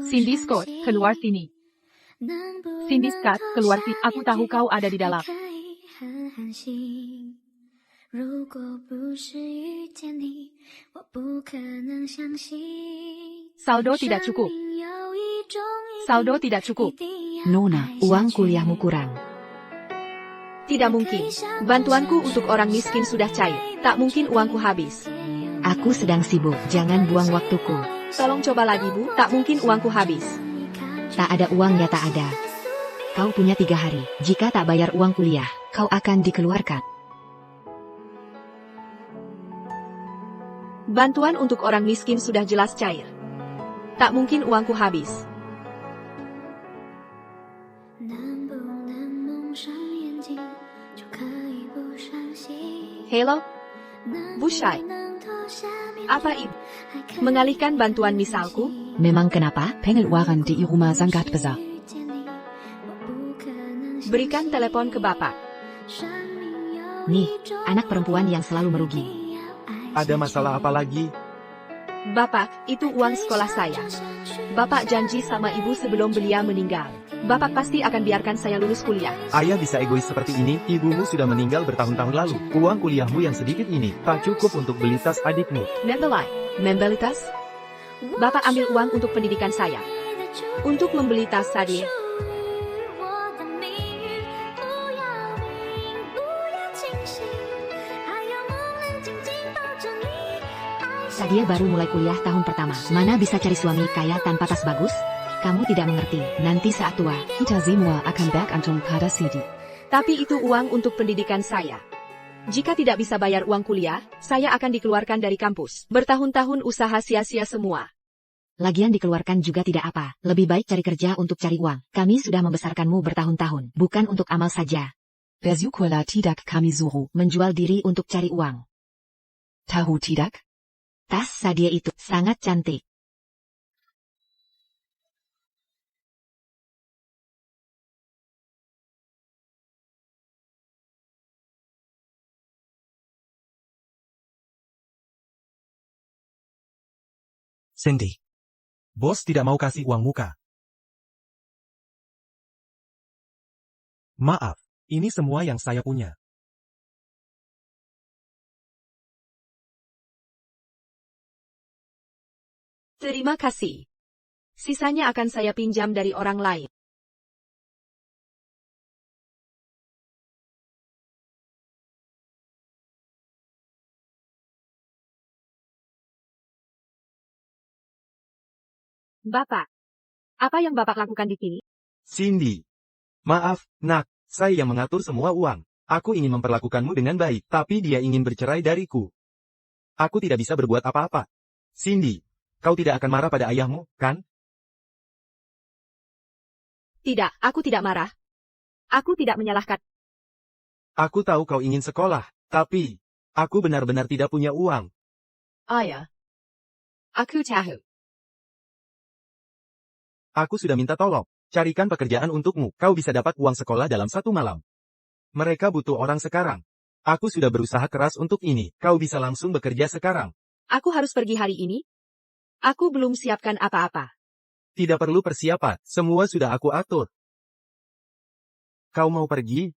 Cindy Scott, keluar sini. Cindy Scott, keluar sini. Aku tahu kau ada di dalam. Saldo tidak cukup. Saldo tidak cukup. Nona, uang kuliahmu kurang. Tidak mungkin. Bantuanku untuk orang miskin sudah cair. Tak mungkin uangku habis. Aku sedang sibuk, jangan buang waktuku. Tolong coba lagi, Bu. Tak mungkin uangku habis. Tak ada uang ya tak ada. Kau punya 3 hari. Jika tak bayar uang kuliah, kau akan dikeluarkan. Bantuan untuk orang miskin sudah jelas cair. Tak mungkin uangku habis. Hello? Bu Shai. Apa ibu? Mengalihkan bantuan misalku? Memang kenapa? Pengeluaran di rumah sangat besar. Berikan telepon ke bapak. Nih, anak perempuan yang selalu merugi. Ada masalah apa lagi? Bapak, itu uang sekolah saya. Bapak janji sama ibu sebelum beliau meninggal. Bapak pasti akan biarkan saya lulus kuliah. Ayah bisa egois seperti ini, ibumu sudah meninggal bertahun-tahun lalu. Uang kuliahmu yang sedikit ini, tak cukup untuk beli tas adikmu. Membeli tas? Bapak ambil uang untuk pendidikan saya. Untuk membeli tas Sadia. Sadia baru mulai kuliah tahun pertama. Mana bisa cari suami kaya tanpa tas bagus? Kamu tidak mengerti, nanti saat tua. Kita semua akan bergantung pada Cindy. Tapi itu uang untuk pendidikan saya. Jika tidak bisa bayar uang kuliah, saya akan dikeluarkan dari kampus. Bertahun-tahun usaha sia-sia semua. Lagian dikeluarkan juga tidak apa. Lebih baik cari kerja untuk cari uang. Kami sudah membesarkanmu bertahun-tahun, bukan untuk amal saja. Bersyukurlah tidak kami suruh Menjual diri untuk cari uang. tahu tidak? Tas Sadia itu sangat cantik. Cindy. Bos tidak mau kasih uang muka. Maaf, ini semua yang saya punya. Terima kasih. Sisanya akan saya pinjam dari orang lain. Bapak, apa yang Bapak lakukan di sini? Cindy. Maaf, nak, saya yang mengatur semua uang. Aku ingin memperlakukanmu dengan baik, tapi dia ingin bercerai dariku. Aku tidak bisa berbuat apa-apa. Cindy, kau tidak akan marah pada ayahmu, kan? Tidak, aku tidak marah. Aku tidak menyalahkan. Aku tahu kau ingin sekolah, tapi aku benar-benar tidak punya uang. Ayah. Aku tahu. Aku sudah minta tolong, carikan pekerjaan untukmu, kau bisa dapat uang sekolah dalam 1 malam. Mereka butuh orang sekarang. Aku sudah berusaha keras untuk ini, kau bisa langsung bekerja sekarang. Aku harus pergi hari ini? Aku belum siapkan apa-apa. Tidak perlu persiapan, semua sudah aku atur. Kau mau pergi?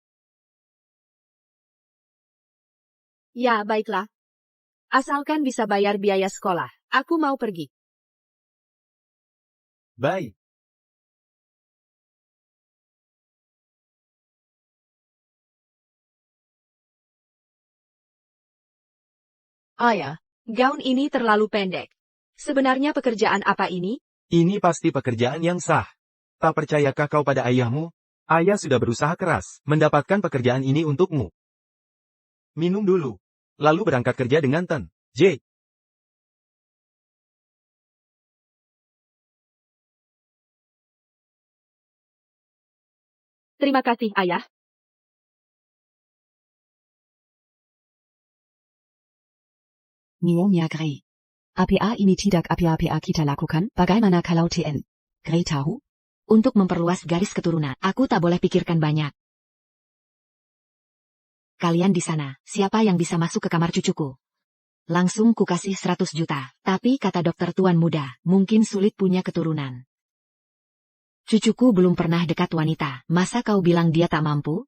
Ya, baiklah. Asalkan bisa bayar biaya sekolah, aku mau pergi. Baik. Ayah, gaun ini terlalu pendek. Sebenarnya pekerjaan apa ini? Ini pasti pekerjaan yang sah. Tak percayakah kau pada ayahmu? Ayah sudah berusaha keras, mendapatkan pekerjaan ini untukmu. Minum dulu. Lalu berangkat kerja dengan Ten. J. Terima kasih, Ayah. Nyonya Grey. APA ini tidak apa-apa kita lakukan, bagaimana kalau TN? Grey tahu? Untuk memperluas garis keturunan, aku tak boleh pikirkan banyak. Kalian di sana, siapa yang bisa masuk ke kamar cucuku? Langsung kukasih 100 juta. Tapi kata dokter tuan muda, mungkin sulit punya keturunan. Cucuku belum pernah dekat wanita, masa kau bilang dia tak mampu?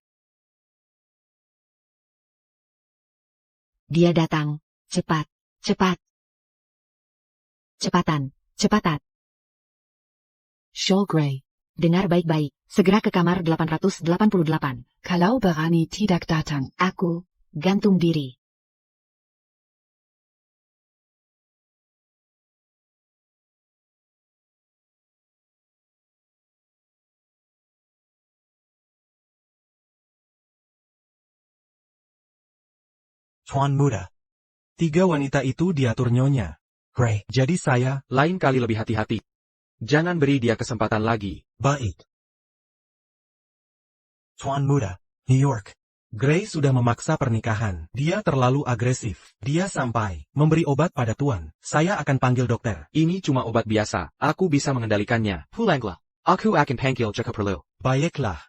Dia datang. Cepat, cepat. Cepatan, cepatat. Shaw Grey. Dengar baik-baik, segera ke kamar 888. Kalau berani tidak datang. Aku, gantung diri. Tuan muda. 3 wanita itu diatur Nyonya Grey. Jadi saya, Lain kali lebih hati-hati. Jangan beri dia kesempatan lagi. baik. Tuan muda, New York. Grey sudah memaksa pernikahan. Dia terlalu agresif. Dia sampai memberi obat pada Tuan. Saya akan panggil dokter. Ini cuma obat biasa. Aku bisa mengendalikannya. Pulanglah. Aku akan panggil jika perlu. Baiklah.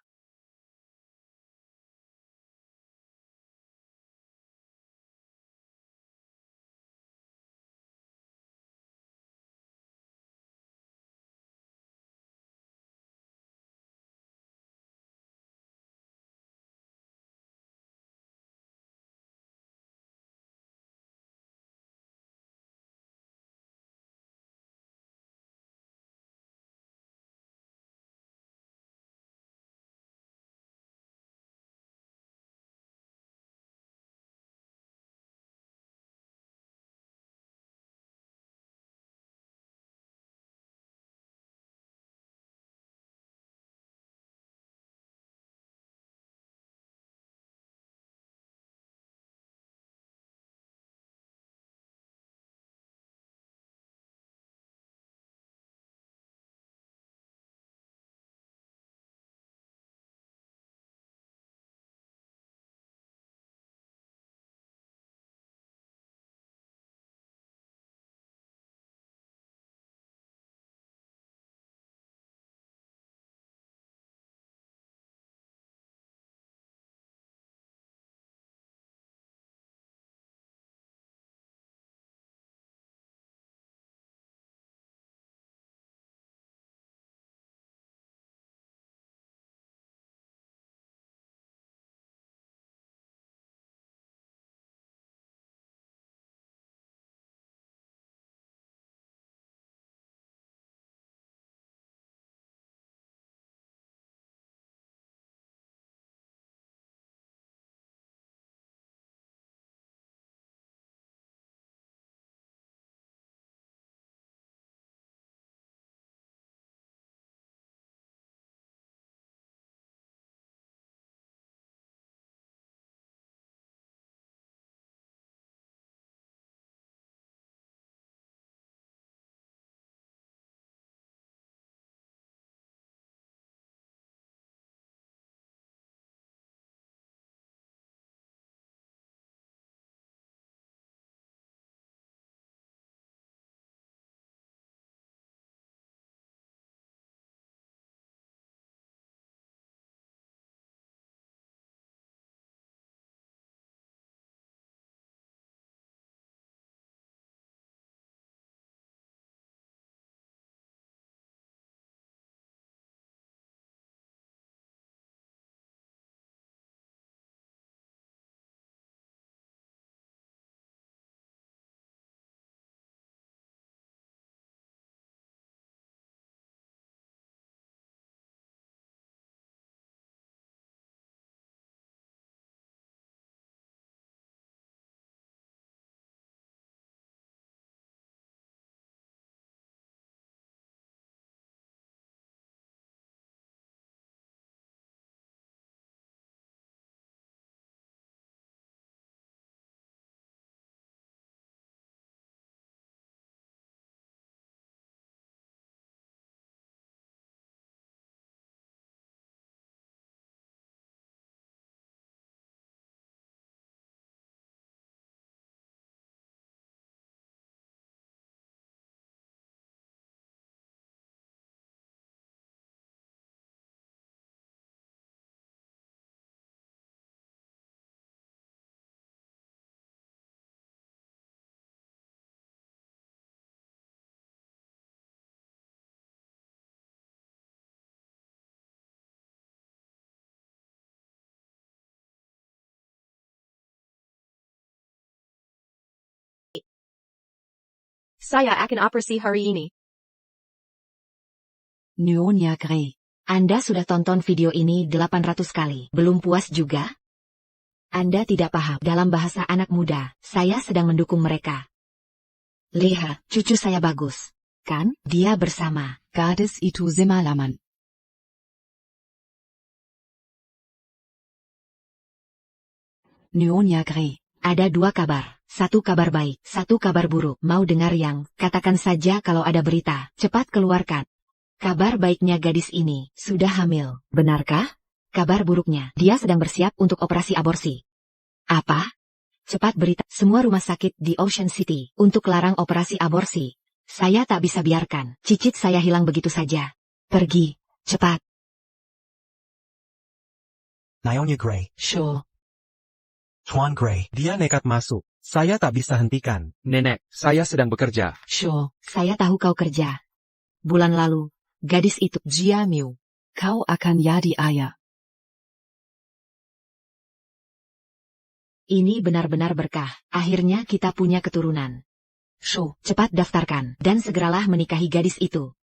Saya akan operasi hari ini. Nyonya Grey. Anda sudah tonton video ini 800 kali. Belum puas juga? Anda tidak paham. Dalam bahasa anak muda, saya sedang mendukung mereka. Lihat, cucu saya bagus. Kan? Dia bersama. Gadis itu semalaman. Nyonya Grey. Ada 2 kabar. 1 kabar baik, 1 kabar buruk. Mau dengar yang? Katakan saja kalau ada berita. Cepat keluarkan. Kabar baiknya gadis ini sudah hamil. Benarkah? Kabar buruknya, dia sedang bersiap untuk operasi aborsi. Apa? Cepat berita semua rumah sakit di Ocean City untuk larang operasi aborsi. Saya tak bisa biarkan cicit saya hilang begitu saja. Pergi, cepat. Nyonya Grey. Sure. Tuan Grey. Dia nekat masuk. Saya tak bisa hentikan. Nenek, saya sedang bekerja. Sure. Saya tahu kau kerja. Bulan lalu, gadis itu Jia Miu. Kau akan jadi ayah. ini benar-benar berkah. Akhirnya kita punya keturunan. Sure. Cepat daftarkan dan segeralah menikahi gadis itu.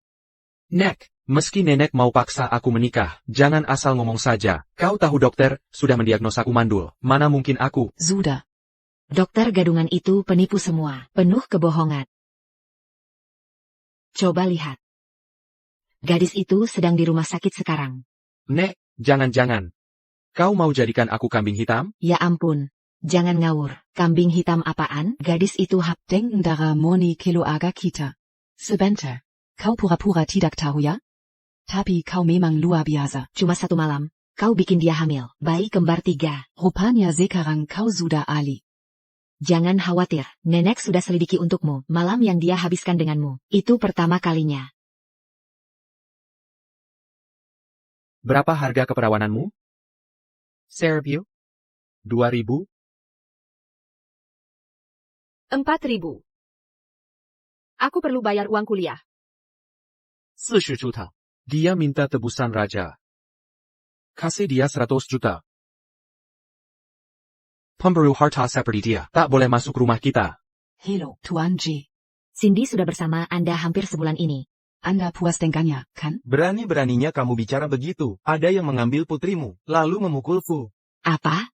Nek, meski nenek mau paksa aku menikah, jangan asal ngomong saja. Kau tahu dokter, sudah mendiagnosaku mandul. Mana mungkin aku? Sudah. Dokter gadungan itu penipu semua, penuh kebohongan. Coba lihat. Gadis itu sedang di rumah sakit sekarang. Nek, jangan-jangan. Kau mau jadikan aku kambing hitam? Ya ampun. Jangan ngawur. Kambing hitam apaan? Gadis itu Denken darah murni keluarga kita. Sebentar. Kau pura-pura tidak tahu ya? Tapi kau memang luar biasa. cuma 1 malam. Kau bikin dia hamil. Bayi kembar 3. Rupanya sekarang kau sudah ahli. Jangan khawatir. Nenek sudah selidiki untukmu. Malam yang dia habiskan denganmu. Itu pertama kalinya. Berapa harga keperawananmu? Servio? 2.000? 4.000. Aku perlu bayar uang kuliah. 40 juta. Dia minta tebusan raja. Kasih dia 100 juta. Pemburu harta seperti dia tak boleh masuk rumah kita. Hello, Tuan G. Cindy sudah bersama Anda hampir sebulan ini. Anda puas dengannya, kan? Berani-beraninya kamu bicara begitu. Ada yang mengambil putrimu, lalu memukulku. Apa?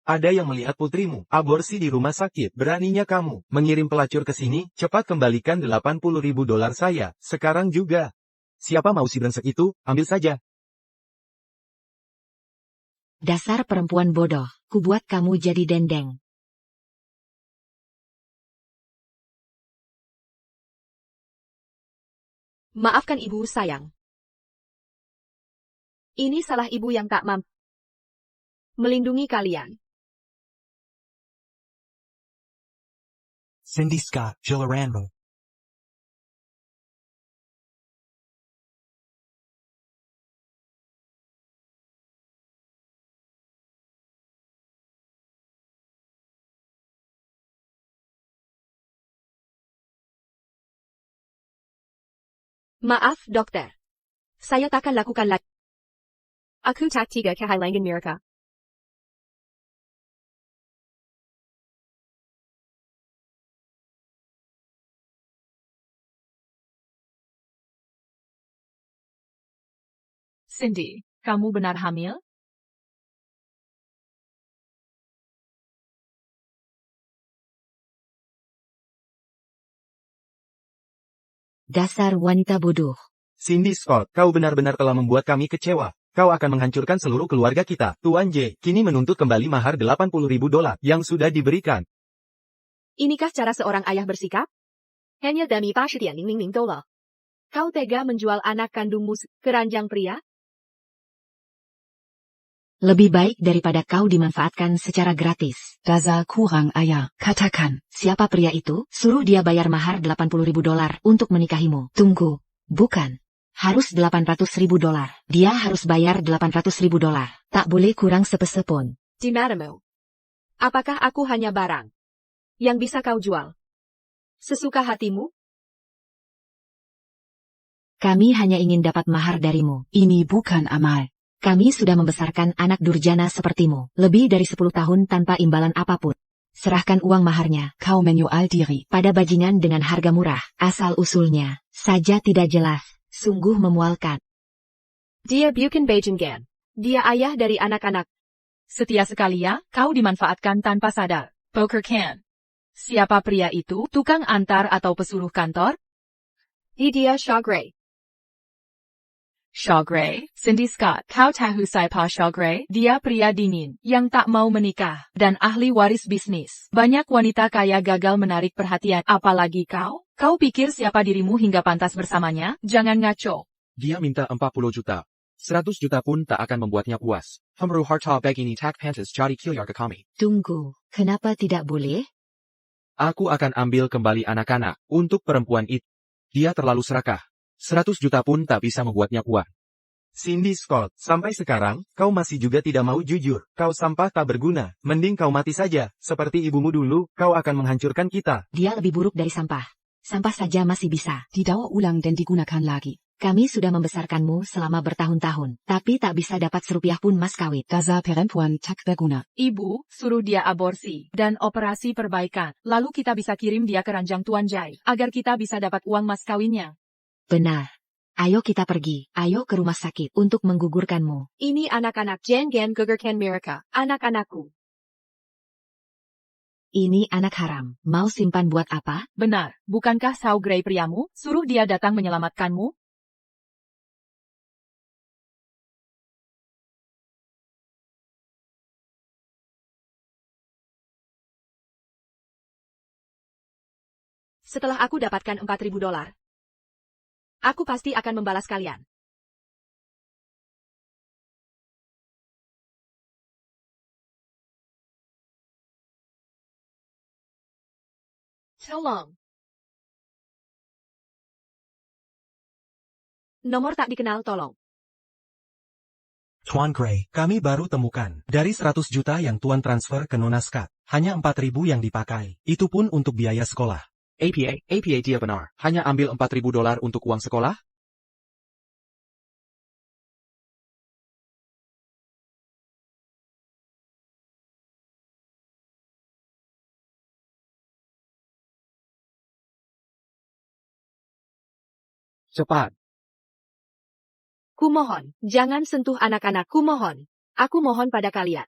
Ada yang melihat putrimu, aborsi di rumah sakit. Beraninya kamu mengirim pelacur ke sini, cepat kembalikan $80.000 saya, sekarang juga. Siapa mau si brengsek itu, ambil saja. Dasar perempuan bodoh, kubuat kamu jadi dendeng. Maafkan ibu sayang. Ini salah ibu yang tak mampu melindungi kalian. Cindy Scott, Gilleranmo. Maaf, dokter. Saya takkan lakukan lagi. Aku tak tiga kehilangan mereka. Cindy, kamu benar hamil? Dasar wanita bodoh. Cindy Scott, kau benar-benar telah membuat kami kecewa. Kau akan menghancurkan seluruh keluarga kita. Tuan J, kini menuntut kembali mahar $80.000 yang sudah diberikan. Inikah cara seorang ayah bersikap? Hanya demi $80.000. Kau tega menjual anak kandungmu keranjang pria? Lebih baik daripada kau dimanfaatkan secara gratis. Dasar kurang ayah, katakan. Siapa pria itu? Suruh dia bayar mahar $80.000 untuk menikahimu. Tunggu. Bukan. Harus $800.000. Dia harus bayar $800.000. Tak boleh kurang sepeser pun. Di matamu. Apakah aku hanya barang yang bisa kau jual sesuka hatimu? Kami hanya ingin dapat mahar darimu. Ini bukan amal. Kami sudah membesarkan anak durjana sepertimu. Lebih dari 10 tahun tanpa imbalan apapun. serahkan uang maharnya. Kau menjual diri. Pada bajingan dengan harga murah, asal-usulnya saja tidak jelas, sungguh memualkan. Dia bukan bajingan. Dia ayah dari anak-anak. Setia sekali ya, kau dimanfaatkan tanpa sadar. Poker can. Siapa pria itu? Tukang antar atau pesuruh kantor? Dia Shaw Gray. Shaw Gray, Cindy Scott. Kau tahu siapa Shaw Gray? Dia pria dingin, yang tak mau menikah, dan ahli waris bisnis. Banyak wanita kaya gagal menarik perhatian, apalagi kau? Kau pikir siapa dirimu hingga pantas bersamanya? Jangan ngaco. Dia minta 40 juta. 100 juta pun tak akan membuatnya puas. Hamru harta begini tak pantas jadi kilyar ke kami. Tunggu, kenapa tidak boleh? Aku akan ambil kembali anak-anak. Untuk perempuan itu, dia terlalu serakah. 100 juta pun tak bisa membuatnya puas. Cindy Scott, sampai sekarang, kau masih juga tidak mau jujur. Kau sampah tak berguna. Mending kau mati saja. Seperti ibumu dulu, kau akan menghancurkan kita. Dia lebih buruk dari sampah. Sampah saja masih bisa. Didaur ulang dan digunakan lagi. Kami sudah membesarkanmu selama bertahun-tahun, tapi tak bisa dapat serupiah pun mas kawin. Dasar perempuan tak berguna. Ibu, suruh dia aborsi dan operasi perbaikan. Lalu kita bisa kirim dia ke ranjang Tuan Jai, agar kita bisa dapat uang mas kawinnya. Benar. Ayo kita pergi, ayo ke rumah sakit untuk menggugurkanmu. Ini anak-anak jangan gugurkan mereka. Anak-anakku. Ini anak haram, mau simpan buat apa? Benar, bukankah Shaw Gray priamu? Suruh dia datang menyelamatkanmu. Setelah aku dapatkan 4.000 dolar, aku pasti akan membalas kalian. Tolong. Nomor tak dikenal tolong. Tuan Gray, kami baru temukan. Dari 100 juta yang Tuan transfer ke Nona Scott, hanya 4.000 yang dipakai. Itu pun untuk biaya sekolah. APA dia benar. Hanya ambil 4.000 dolar untuk uang sekolah? Cepat. Kumohon, jangan sentuh anak-anak. Kumohon. Aku mohon pada kalian.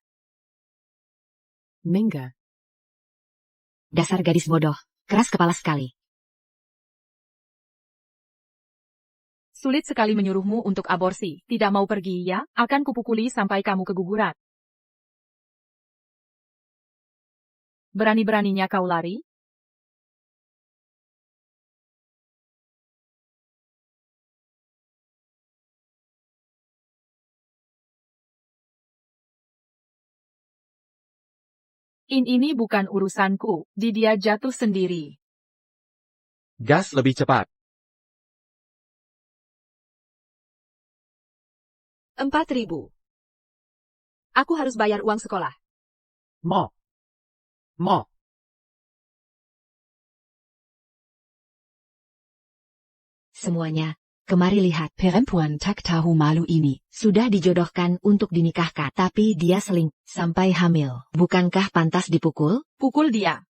Menge. Dasar gadis bodoh, keras kepala sekali. Sulit sekali menyuruhmu untuk aborsi. Tidak mau pergi ya? Akan kupukuli sampai kamu keguguran. Berani-beraninya kau lari? Ini bukan urusanku. Dia jatuh sendiri. Gas lebih cepat. 4.000. Aku harus bayar uang sekolah. Mo. Semuanya, kemari lihat. Perempuan tak tahu malu ini. Sudah dijodohkan untuk dinikahkan, tapi dia seling sampai hamil. Bukankah pantas dipukul? Pukul dia.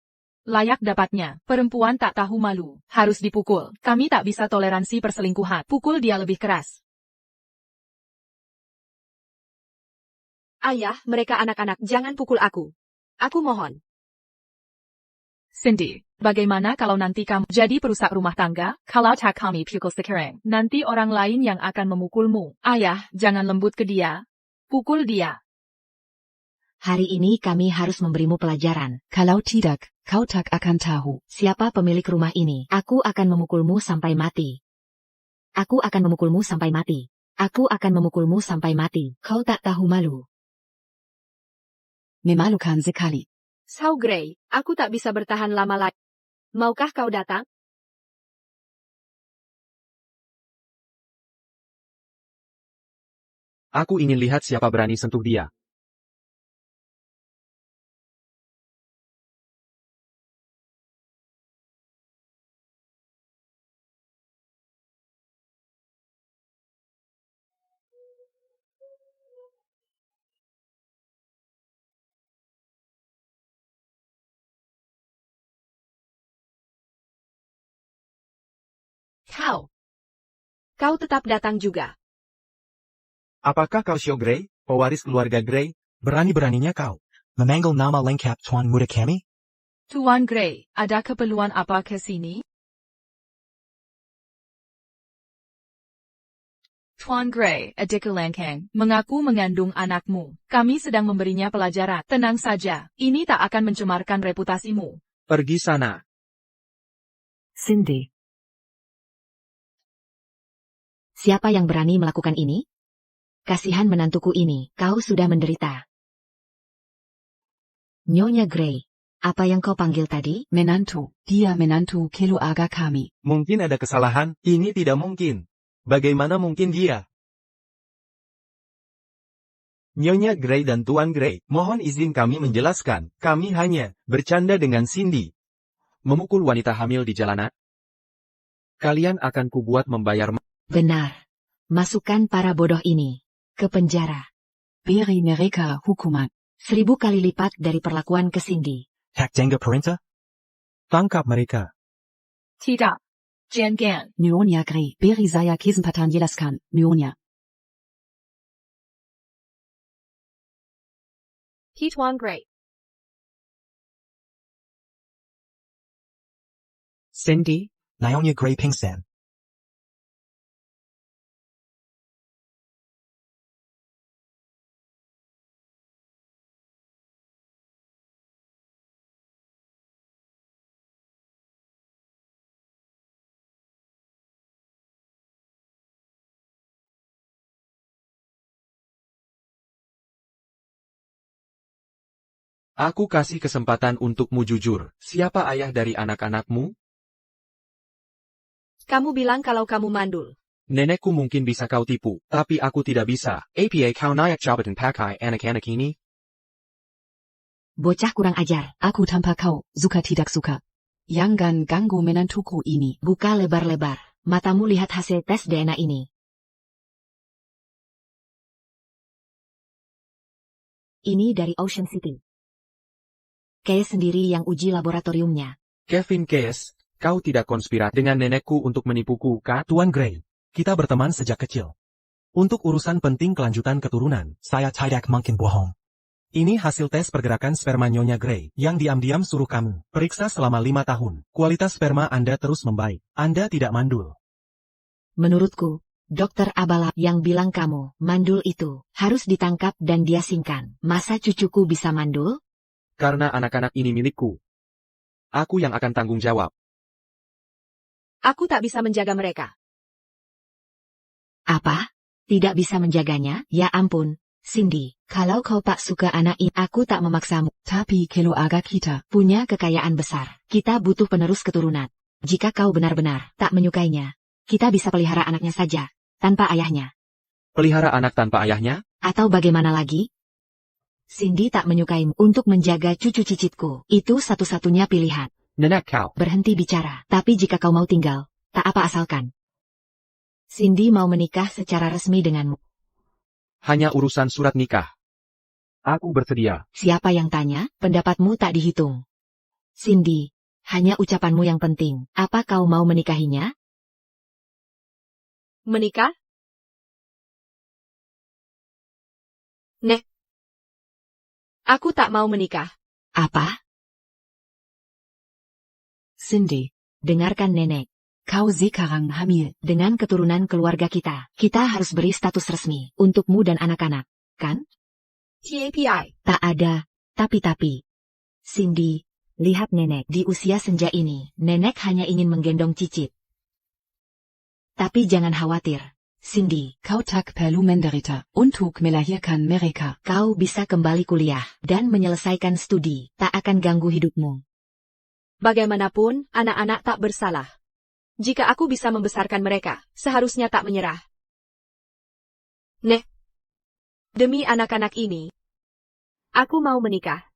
Layak dapatnya. Perempuan tak tahu malu. Harus dipukul. Kami tak bisa toleransi perselingkuhan. Pukul dia lebih keras. Ayah, mereka anak-anak, jangan pukul aku. Aku mohon. Cindy, bagaimana kalau nanti kamu jadi perusak rumah tangga? Kalau tak kami pukul sekarang, nanti orang lain yang akan memukulmu. Ayah, jangan lembut ke dia. Pukul dia. Hari ini kami harus memberimu pelajaran. Kalau tidak, kau tak akan tahu. Siapa pemilik rumah ini? Aku akan memukulmu sampai mati. Aku akan memukulmu sampai mati. Aku akan memukulmu sampai mati. Kau tak tahu malu. Memalukan sekali. Shaw Gray, aku tak bisa bertahan lama lagi. Maukah kau datang? Aku ingin lihat siapa berani sentuh dia. Kau tetap datang juga. Apakah kau Xiao Grey, pewaris keluarga Grey? Berani-beraninya kau memanggil nama lengkap Tuan Muda kami? Tuan Grey, ada keperluan apa ke sini? Tuan Grey, adik Langkang, mengaku mengandung anakmu. Kami sedang memberinya pelajaran. Tenang saja, ini tak akan mencemarkan reputasimu. Pergi sana. Cindy. Siapa yang berani melakukan ini? Kasihan menantuku ini, kau sudah menderita. Nyonya Grey, apa yang kau panggil tadi? Menantu, dia menantu keluarga kami. Mungkin ada kesalahan, ini tidak mungkin. Bagaimana mungkin dia? Nyonya Grey dan Tuan Grey, mohon izin kami menjelaskan. Kami hanya bercanda dengan Cindy. Memukul wanita hamil di jalanan? Kalian akan kubuat membayar. Benar. Masukkan para bodoh ini ke penjara. Beri mereka hukuman. 1000 kali lipat dari perlakuan ke Cindy. Hak jengga perintah? Tangkap mereka. Tidak. Jangan. Nyonya Grey, beri saya kesempatan jelaskan, Nyonya. Tuan Grey. Cindy, Nyonya Grey pingsan. Aku kasih kesempatan untukmu jujur. Siapa ayah dari anak-anakmu? Kamu bilang kalau kamu mandul. Nenekku mungkin bisa kau tipu, tapi aku tidak bisa. Apa kau naik jabatan pakai anak-anak ini? Bocah kurang ajar. Aku tanpa kau, suka tidak suka. Jangan ganggu menantuku ini. Buka lebar-lebar. Matamu lihat hasil tes DNA ini. Ini dari Ocean City. Case sendiri yang uji laboratoriumnya. Kevin Case, kau tidak konspirasi dengan nenekku untuk menipuku, kan? Tuan Grey, kita berteman sejak kecil. Untuk urusan penting kelanjutan keturunan, saya tidak mungkin bohong. Ini hasil tes pergerakan sperma Nyonya Grey, yang diam-diam suruh kamu periksa selama 5 tahun. Kualitas sperma Anda terus membaik. Anda tidak mandul. Menurutku, Dokter Abala yang bilang kamu mandul itu harus ditangkap dan diasingkan. Masa cucuku bisa mandul? Karena anak-anak ini milikku. Aku yang akan tanggung jawab. Aku tak bisa menjaga mereka. Apa? Tidak bisa menjaganya? Ya ampun, Cindy, kalau kau tak suka anak ini, aku tak memaksamu. Tapi keluarga kita Punya kekayaan besar. Kita butuh penerus keturunan. Jika kau benar-benar tak menyukainya, kita bisa pelihara anaknya saja, tanpa ayahnya. Pelihara anak tanpa ayahnya? Atau bagaimana lagi? Cindy tak menyukaimu untuk menjaga cucu cicitku. Itu satu-satunya pilihan. Nenek kau. Berhenti bicara. Tapi jika kau mau tinggal, tak apa asalkan. Cindy mau menikah secara resmi denganmu. Hanya urusan surat nikah. Aku bersedia. Siapa yang tanya? Pendapatmu tak dihitung. Cindy, hanya ucapanmu yang penting. Apa kau mau menikahinya? Menikah? Nek. Aku tak mau menikah. Apa? Cindy, Dengarkan nenek. kau sekarang hamil. Dengan keturunan keluarga kita harus beri status resmi untukmu dan anak-anak, kan? TAPI. Tak ada, tapi. Cindy, lihat nenek di usia senja ini. Nenek hanya ingin menggendong cicit. Tapi jangan khawatir, Cindy. Kau tak perlu menderita untuk melahirkan mereka. Kau bisa kembali kuliah dan menyelesaikan studi. Tak akan ganggu hidupmu. Bagaimanapun, anak-anak tak bersalah. Jika aku bisa membesarkan mereka, seharusnya tak menyerah. Nek. Demi anak-anak ini, aku mau menikah.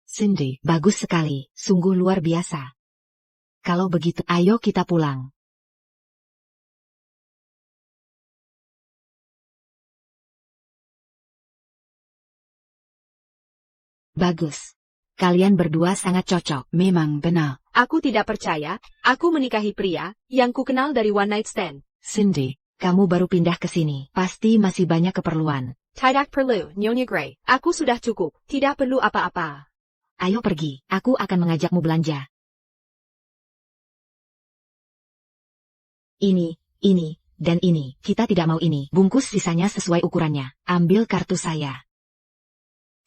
Cindy, Bagus sekali, sungguh luar biasa. Kalau begitu, ayo kita pulang. Bagus. Kalian berdua sangat cocok. Memang benar. Aku tidak percaya, aku menikahi pria yang ku kenal dari one night stand. Cindy, Kamu baru pindah ke sini. Pasti masih banyak keperluan. Tidak perlu, Nyonya Grey. Aku sudah cukup, tidak perlu apa-apa. Ayo pergi. Aku akan mengajakmu belanja. Ini, dan ini. Kita tidak mau ini. Bungkus sisanya sesuai ukurannya. Ambil kartu saya.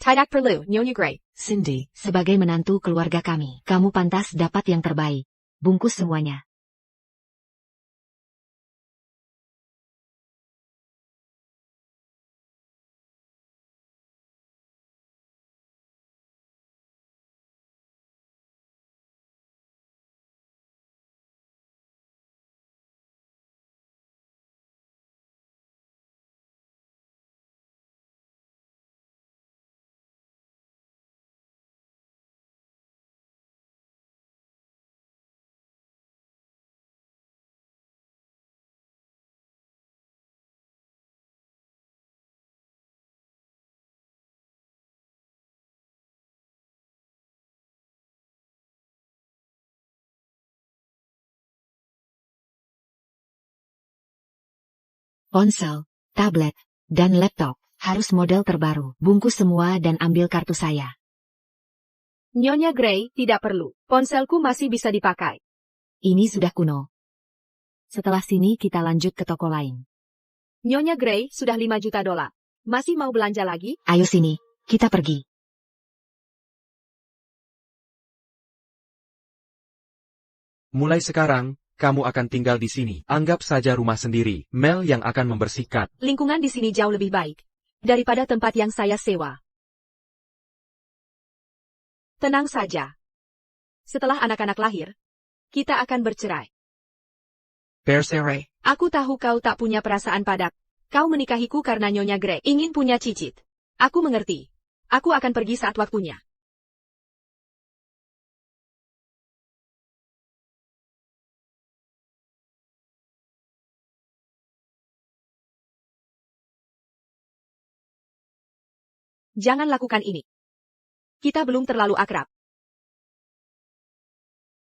Tidak perlu, Nyonya Grey. Cindy, Sebagai menantu keluarga kami, kamu pantas dapat yang terbaik. Bungkus semuanya. Ponsel, tablet, dan laptop. Harus model terbaru. Bungkus semua dan ambil kartu saya. Nyonya Grey, tidak perlu. Ponselku masih bisa dipakai. Ini sudah kuno. Setelah sini kita lanjut ke toko lain. Nyonya Grey, sudah 5 juta dolar. Masih mau belanja lagi? Ayo sini, kita pergi. Mulai sekarang, kamu akan tinggal di sini. Anggap saja rumah sendiri. Mel yang akan membersihkan. Lingkungan di sini jauh lebih baik daripada tempat yang saya sewa. Tenang saja. Setelah anak-anak lahir, kita akan bercerai. Bercerai. Aku tahu kau tak punya perasaan padat. Kau menikahiku karena Nyonya Grey ingin punya cicit. Aku mengerti. Aku akan pergi saat waktunya. Jangan lakukan ini. Kita belum terlalu akrab.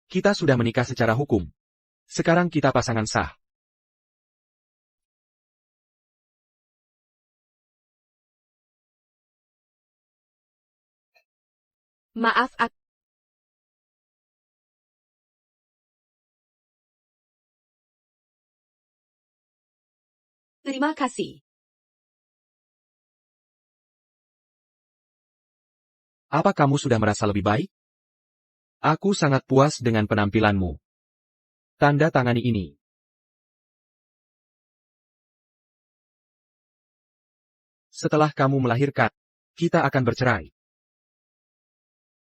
Kita sudah menikah secara hukum. Sekarang kita pasangan sah. Maaf, terima kasih. Apa kamu sudah merasa lebih baik? Aku sangat puas dengan penampilanmu. Tanda tangani ini. Setelah kamu melahirkan, kita akan bercerai.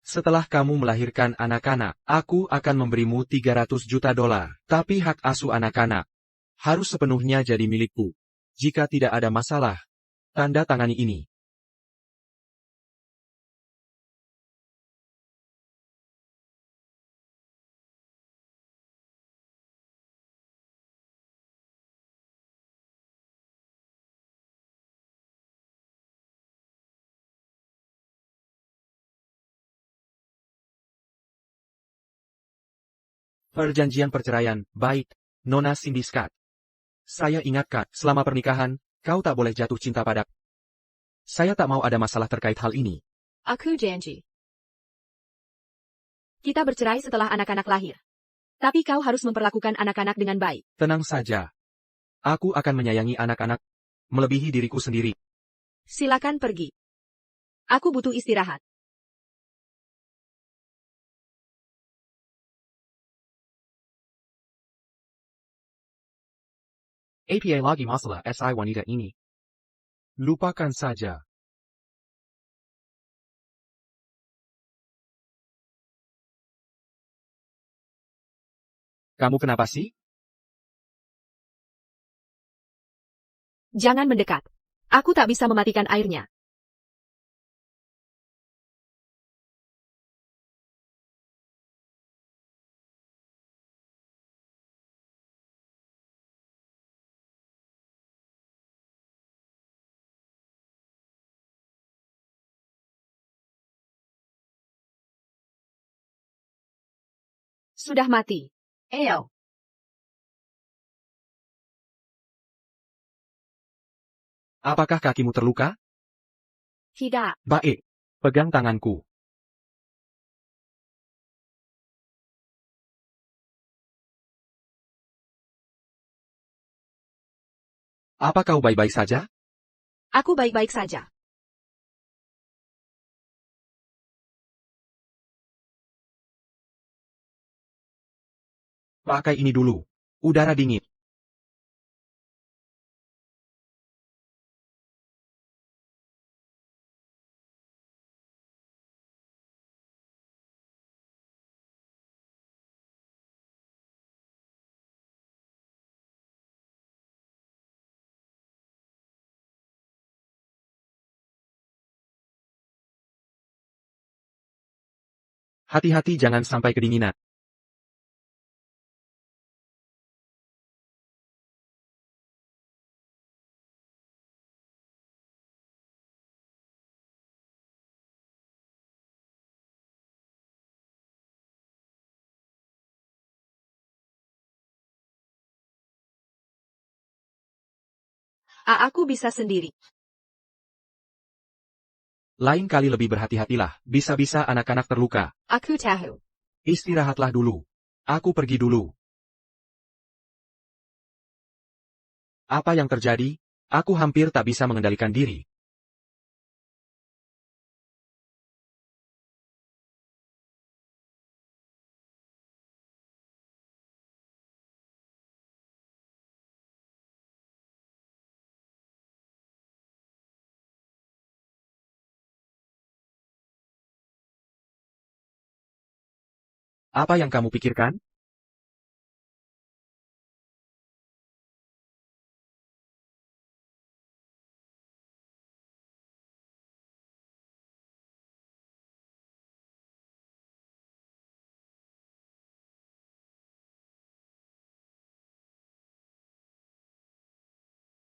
Setelah kamu melahirkan anak-anak, aku akan memberimu 300 juta dolar. Tapi hak asuh anak-anak harus sepenuhnya jadi milikku. Jika tidak ada masalah, tanda tangani ini. Perjanjian perceraian, baik, Nona Cindy Scott. Saya ingatkan, selama pernikahan, kau tak boleh jatuh cinta pada. Saya tak mau ada masalah terkait hal ini. Aku janji. Kita bercerai setelah anak-anak lahir. Tapi kau harus memperlakukan anak-anak dengan baik. Tenang saja. Aku akan menyayangi anak-anak, melebihi diriku sendiri. Silakan pergi. Aku butuh istirahat. APA lagi masalah SI wanita ini. Lupakan saja. Kamu kenapa sih? Jangan mendekat. Aku tak bisa mematikan airnya. sudah mati. Eyo. Apakah kakimu terluka? Tidak. Baik. Pegang tanganku. Apa kau baik-baik saja? Aku baik-baik saja. Pakai ini dulu. Udara dingin. Hati-hati jangan sampai kedinginan. Aku bisa sendiri. Lain kali lebih berhati-hatilah, bisa-bisa anak-anak terluka. Aku tahu. Istirahatlah dulu. Aku pergi dulu. Apa yang terjadi? Aku hampir tak bisa mengendalikan diri. Apa yang kamu pikirkan?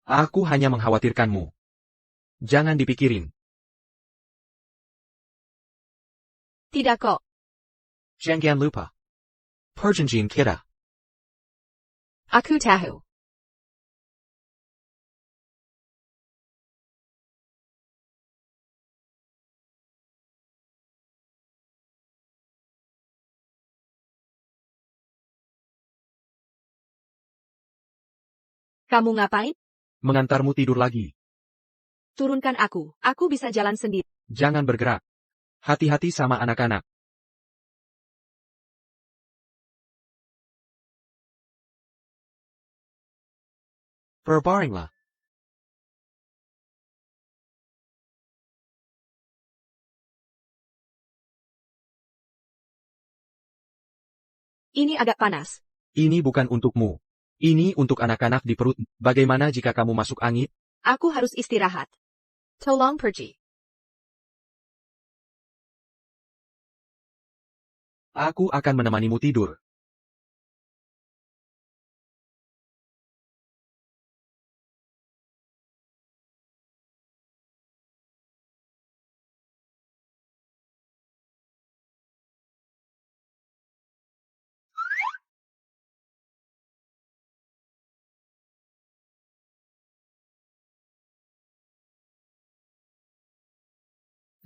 Aku hanya mengkhawatirkanmu. Jangan dipikirin. Tidak kok. Jangan lupa. Perjanjian kita. Aku tahu. Kamu ngapain? Mengantarmu tidur lagi. Turunkan aku. Aku bisa jalan sendiri. Jangan bergerak. Hati-hati sama anak-anak. Berbaringlah. Ini agak panas. Ini bukan untukmu. Ini untuk anak-anak di perut. Bagaimana jika kamu masuk angin? Aku harus istirahat. Tolong pergi. Aku akan menemanimu tidur.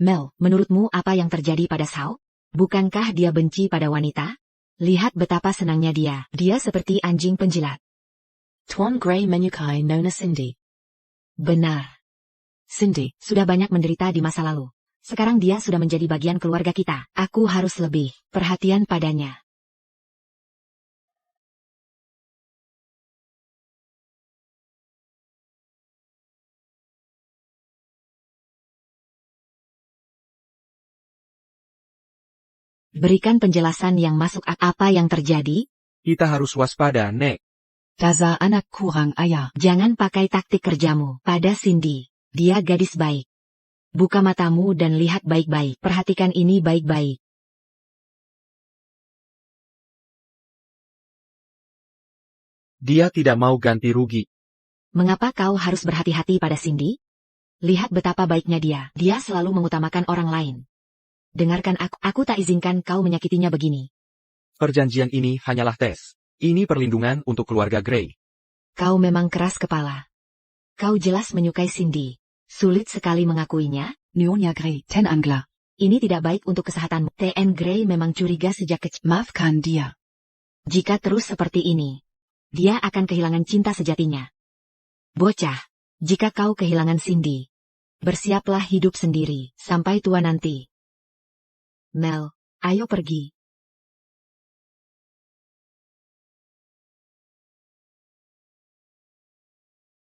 Mel, menurutmu apa yang terjadi pada Sao? Bukankah dia benci pada wanita? Lihat betapa senangnya dia. Dia seperti anjing penjilat. Tuan Gray menyukai Nona Cindy. Benar. Cindy sudah banyak menderita di masa lalu. Sekarang dia sudah menjadi bagian keluarga kita. Aku harus lebih perhatian padanya. Berikan penjelasan yang masuk akal. Apa yang terjadi? Kita harus waspada, Nek. Dasar anak kurang ayah. Jangan pakai taktik kerjamu pada Cindy. Dia gadis baik. Buka matamu dan lihat baik-baik. Perhatikan ini baik-baik. Dia tidak mau ganti rugi. Mengapa kau harus berhati-hati pada Cindy? Lihat betapa baiknya dia. Dia selalu mengutamakan orang lain. Dengarkan aku tak izinkan kau menyakitinya begini. Perjanjian ini hanyalah tes. Ini perlindungan untuk keluarga Gray. Kau memang keras kepala. Kau jelas menyukai Cindy. Sulit sekali mengakuinya. Nyonya Gray, Ten Angla. Ini tidak baik untuk kesehatanmu. TN Gray memang curiga sejak kecil. Maafkan dia. Jika terus seperti ini, dia akan kehilangan cinta sejatinya. Bocah, jika kau kehilangan Cindy, bersiaplah hidup sendiri sampai tua nanti. Mel, ayo pergi.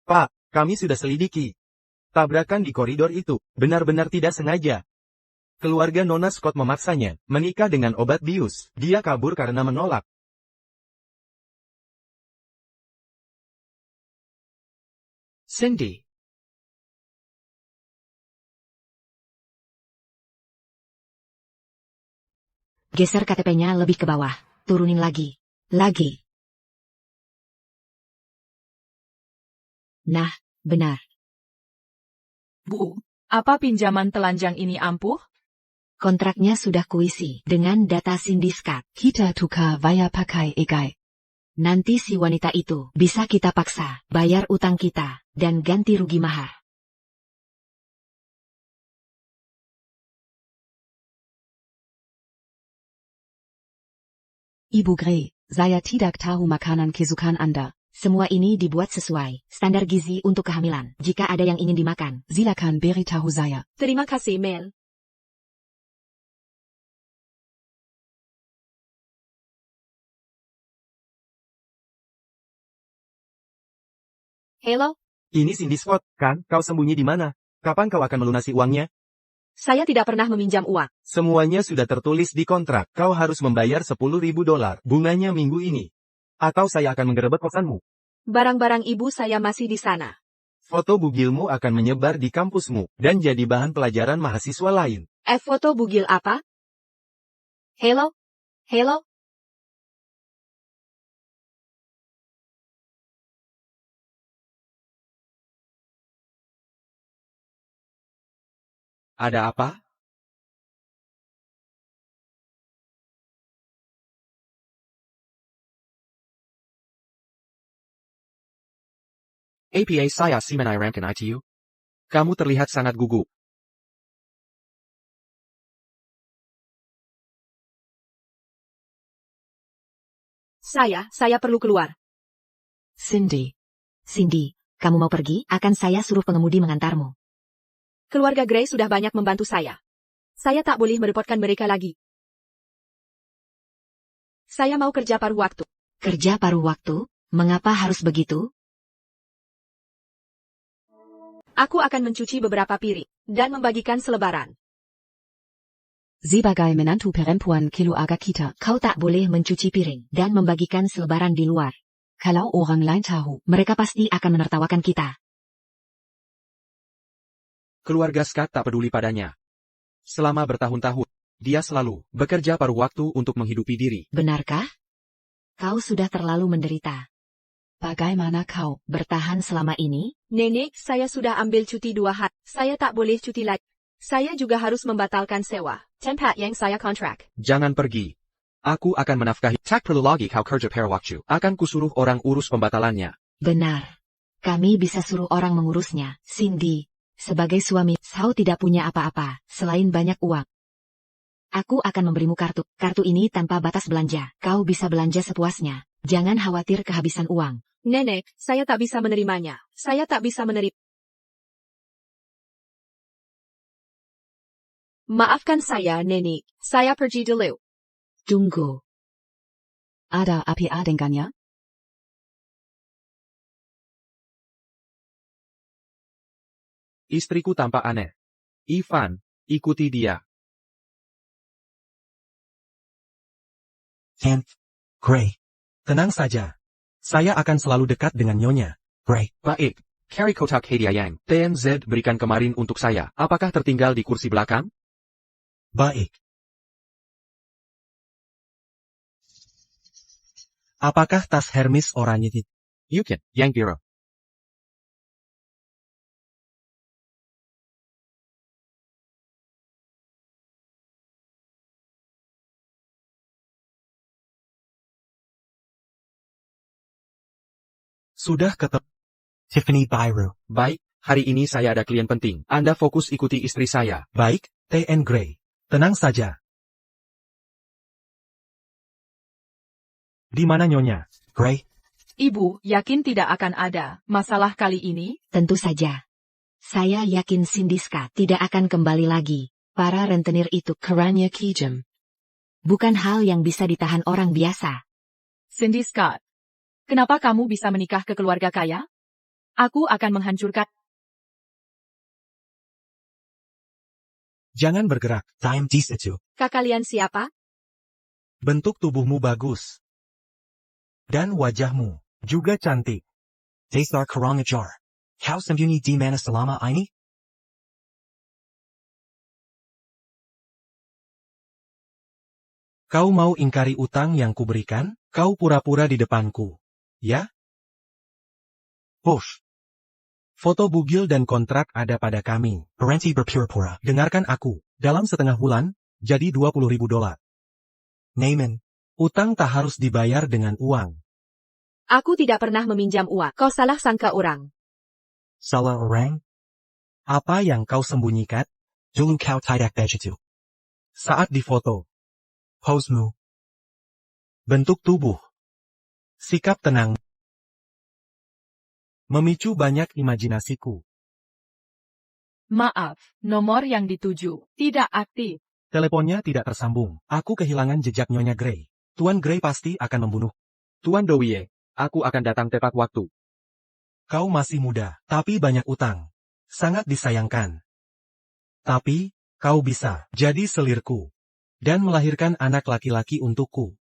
Pak, kami sudah selidiki. Tabrakan di koridor itu benar-benar tidak sengaja. Keluarga Nona Scott memaksanya menikah dengan obat bius. Dia kabur karena menolak. Cindy. Geser KTP-nya lebih ke bawah. Turunin lagi. Lagi. Nah, benar. Bu, apa pinjaman telanjang ini ampuh? Kontraknya sudah kuisi dengan data Cindy Scott. Kita tukar via pakai egai. Nanti si wanita itu bisa kita paksa bayar utang kita dan ganti rugi mahar. Ibu Gray, saya tidak tahu makanan kesukaan Anda. Semua ini dibuat sesuai standar gizi untuk kehamilan. Jika ada yang ingin dimakan, Silakan beritahu saya. Terima kasih, Mel. Halo, Ini Cindy Scott, kan? Kau sembunyi di mana? Kapan kau akan melunasi uangnya? saya tidak pernah meminjam uang. Semuanya sudah tertulis di kontrak. Kau harus membayar $10.000 bunganya minggu ini. Atau saya akan menggerebek kosanmu. Barang-barang ibu saya masih di sana. Foto bugilmu akan menyebar di kampusmu dan jadi bahan pelajaran mahasiswa lain. Foto bugil apa? Halo? Halo? Ada apa? APA saya si menairamkan ITU. Kamu terlihat sangat gugup. Saya perlu keluar. Cindy. Cindy, kamu mau pergi? Akan saya suruh pengemudi mengantarmu. Keluarga Gray sudah banyak membantu saya. Saya tak boleh merepotkan mereka lagi. Saya mau kerja paruh waktu. Kerja paruh waktu? Mengapa harus begitu? Aku akan mencuci beberapa piring dan membagikan selebaran. Sebagai menantu perempuan keluarga kita. Kau tak boleh mencuci piring dan membagikan selebaran di luar. Kalau orang lain tahu, Mereka pasti akan menertawakan kita. Keluarga Scott tak peduli padanya. Selama bertahun-tahun, dia selalu bekerja paruh waktu untuk menghidupi diri. Benarkah? Kau sudah terlalu menderita. bagaimana kau? Bertahan selama ini? Nenek, saya sudah ambil cuti 2 hari. Saya tak boleh cuti lagi. Saya juga harus membatalkan sewa tempat yang saya kontrak. Jangan pergi. Aku akan menafkahi. Tak perlu lagi kau kerja paruh waktu. Akan kusuruh orang urus pembatalannya. Benar. Kami bisa suruh orang mengurusnya. Cindy, sebagai suami, kau tidak punya apa-apa selain banyak uang. Aku akan memberimu kartu. Kartu ini tanpa batas belanja. Kau bisa belanja sepuasnya. Jangan khawatir kehabisan uang. Nenek, saya tak bisa menerimanya. Saya tak bisa menerima. Maafkan saya, Nenek. Saya pergi dulu. Tunggu. Ada APA dengannya? Istriku tampak aneh. Ivan, ikuti dia. Kent, Gray. Tenang saja. Saya akan selalu dekat dengan Nyonya Gray. Baik. Carry kotak hadiah yang TNZ berikan kemarin untuk saya. Apakah tertinggal di kursi belakang? Baik. Apakah tas Hermes oranye itu? Yukin, yang biru. Sudah ketemu. Tiffany Byru. Baik, hari ini saya ada klien penting. Anda fokus ikuti istri saya. Baik, T.N. Gray. Tenang saja. Di mana Nyonya Gray? Ibu, yakin tidak akan ada masalah kali ini? Tentu saja. Saya yakin Cindy Scott tidak akan kembali lagi. Para rentenir itu Karanya Kijem. bukan hal yang bisa ditahan orang biasa. Cindy Scott, kenapa kamu bisa menikah ke keluarga kaya? Aku akan menghancurkan. Jangan bergerak, time di situ. Kak kalian siapa? Bentuk tubuhmu bagus. Dan wajahmu juga cantik. Dasar kurang ajar. Kau sembunyi di mana selama ini? Kau mau ingkari utang yang kuberikan? Kau pura-pura di depanku. Ya? Push. Foto bugil dan kontrak ada pada kami. Berhenti berpura-pura. Dengarkan aku. Dalam setengah bulan, jadi $20.000. Naaman. Utang tak harus dibayar dengan uang. Aku tidak pernah meminjam uang. Kau salah sangka orang. Salah orang? Apa yang kau sembunyikan? Dulu kau tidak begitu. Saat difoto. Posemu. Bentuk tubuh. Sikap tenang. Memicu banyak imajinasiku. Maaf, nomor yang dituju tidak aktif. Teleponnya tidak tersambung. Aku kehilangan jejak Nyonya Gray. Tuan Gray pasti akan membunuh. Tuan Dowie, aku akan datang tepat waktu. Kau masih muda, tapi banyak utang. Sangat disayangkan. Tapi, kau bisa jadi selirku. Dan melahirkan anak laki-laki untukku.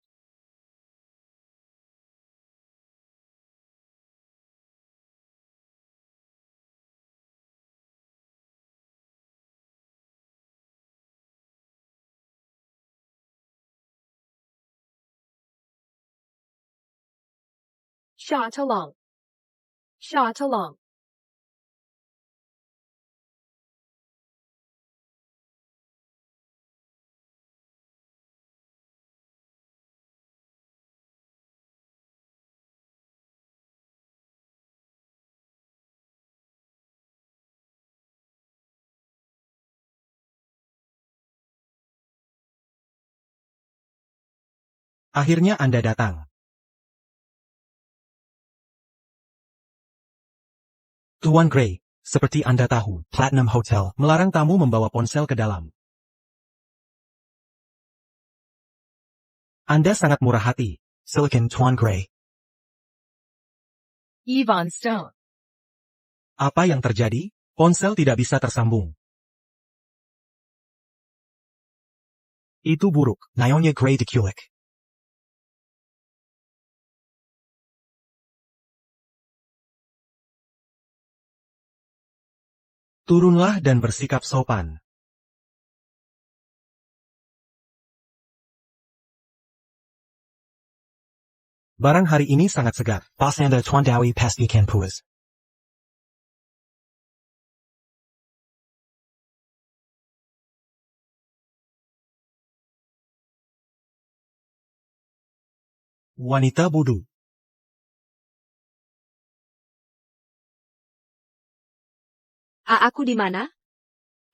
Shot along. Shot along. Akhirnya Anda datang. Tuan Gray, seperti Anda tahu, Platinum Hotel melarang tamu membawa ponsel ke dalam. Anda sangat murah hati. Silicon Tuan Gray. Yvonne Stone. Apa yang terjadi? Ponsel tidak bisa tersambung. Itu buruk. Nyonya Gray diculik. Turunlah dan bersikap sopan. Barang hari ini sangat segar. Pas Anda Tuan Dowie pasti ikan puas. Wanita bodoh. Aku di mana?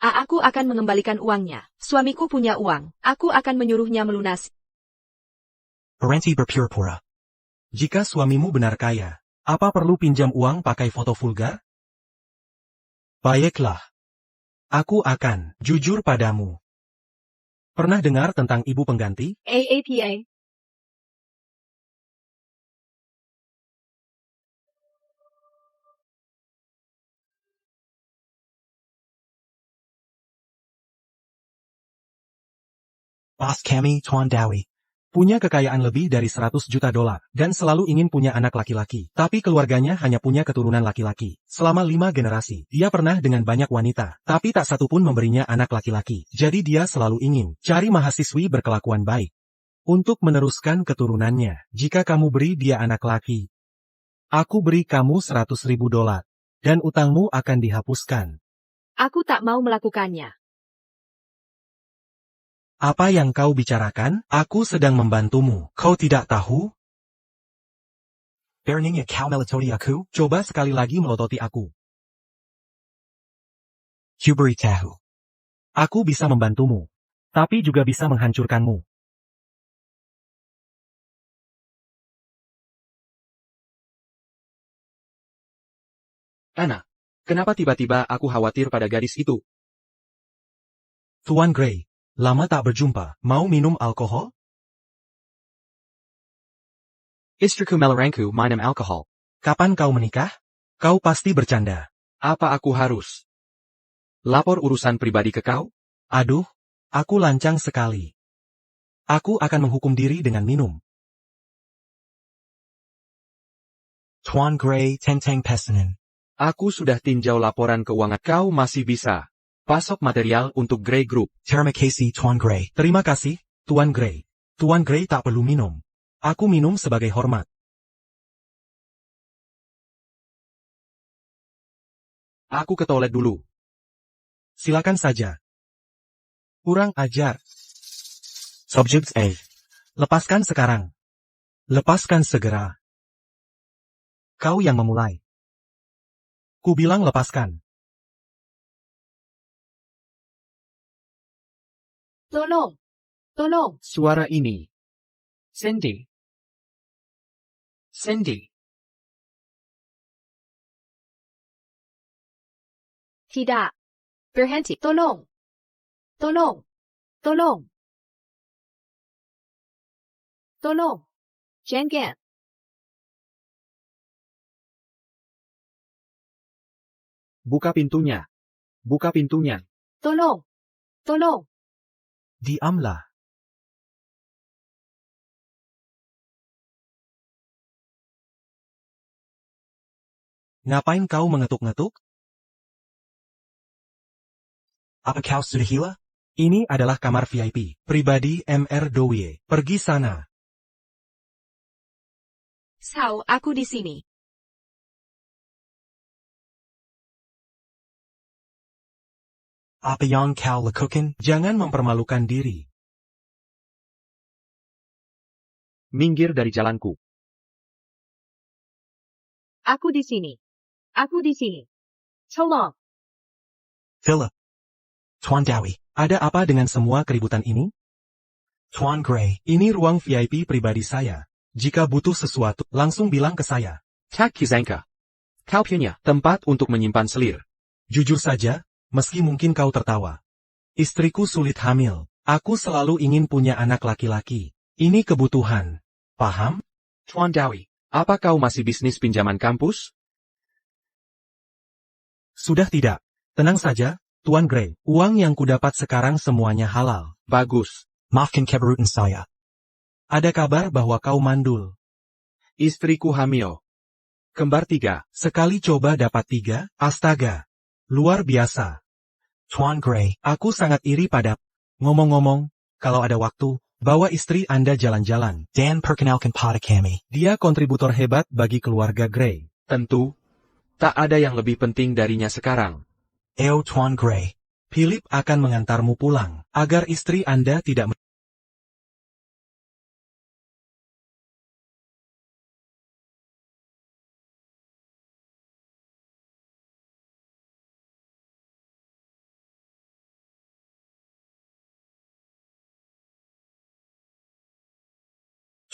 Aku akan mengembalikan uangnya. Suamiku punya uang. Aku akan menyuruhnya melunasi. Berhenti berpura-pura. Jika suamimu benar kaya, apa perlu pinjam uang pakai foto vulgar? Baiklah. Aku akan jujur padamu. Pernah dengar tentang ibu pengganti? AAPA. Bos kami, Tuan Dowie, punya kekayaan lebih dari $100 juta dan selalu ingin punya anak laki-laki. Tapi keluarganya hanya punya keturunan laki-laki. Selama 5 generasi, dia pernah dengan banyak wanita, tapi tak satu pun memberinya anak laki-laki. Jadi dia selalu ingin cari mahasiswi berkelakuan baik. Untuk meneruskan keturunannya, jika kamu beri dia anak laki, aku beri kamu $100.000. Dan utangmu akan dihapuskan. Aku tak mau melakukannya. Apa yang kau bicarakan? Aku sedang membantumu. Kau tidak tahu? Berninya kau melototi aku? Coba sekali lagi melototi aku. Kuberi tahu. Aku bisa membantumu. Tapi juga bisa menghancurkanmu. Ana, kenapa tiba-tiba aku khawatir pada gadis itu? Tuan Gray, lama tak berjumpa, mau minum alkohol? Istriku melarangku minum alkohol. Kapan kau menikah? Kau pasti bercanda. Apa aku harus lapor urusan pribadi ke kau? Aduh, aku lancang sekali. Aku akan menghukum diri dengan minum. Tuan Gray Tenteng Pesanan. Aku sudah tinjau laporan keuangan. Kau masih bisa pasok material untuk Gray Group. Terima kasih Tuan Gray. Terima kasih, Tuan Gray. Tuan Gray tak perlu minum. Aku minum sebagai hormat. Aku ke toilet dulu. Silakan saja. Kurang ajar. Subject A. Lepaskan sekarang. Lepaskan segera. Kau yang memulai. Ku bilang lepaskan. Tolong! Tolong! Suara ini. Cindy. Cindy. Tidak. Berhenti. Tolong! Tolong! Tolong! Tolong! Jangan! Buka pintunya. Buka pintunya. Tolong! Tolong! Diamlah. Ngapain kau mengetuk-ngetuk? Apa kau sudah gila? Ini adalah kamar VIP, pribadi Mr. Dowie. Pergi sana. Sao, aku di sini. Apa yang kau lakukan? Jangan mempermalukan diri. Minggir dari jalanku. Aku di sini. Aku di sini. Tolong! Philip. Tuan Dowie, ada apa dengan semua keributan ini? Tuan Gray, ini ruang VIP pribadi saya. Jika butuh sesuatu, langsung bilang ke saya. Tak Kizanka. Kau punya tempat untuk menyimpan selir. Jujur saja, meski mungkin kau tertawa. Istriku sulit hamil. Aku selalu ingin punya anak laki-laki. Ini kebutuhan. Paham? Tuan Dowie, apa kau masih bisnis pinjaman kampus? Sudah tidak. Tenang saja, Tuan Gray. Uang yang kudapat sekarang semuanya halal. Bagus. Maafkan keberutan saya. Ada kabar bahwa kau mandul. Istriku hamil. Kembar 3. Sekali coba dapat 3, astaga. Luar biasa. Tuan Gray, aku sangat iri pada... Ngomong-ngomong, kalau ada waktu, bawa istri Anda jalan-jalan. Dan perkenalkan pada kami. Dia kontributor hebat bagi keluarga Gray. Tentu. Tak ada yang lebih penting darinya sekarang. Tuan Gray. Philip akan mengantarmu pulang, agar istri Anda tidak...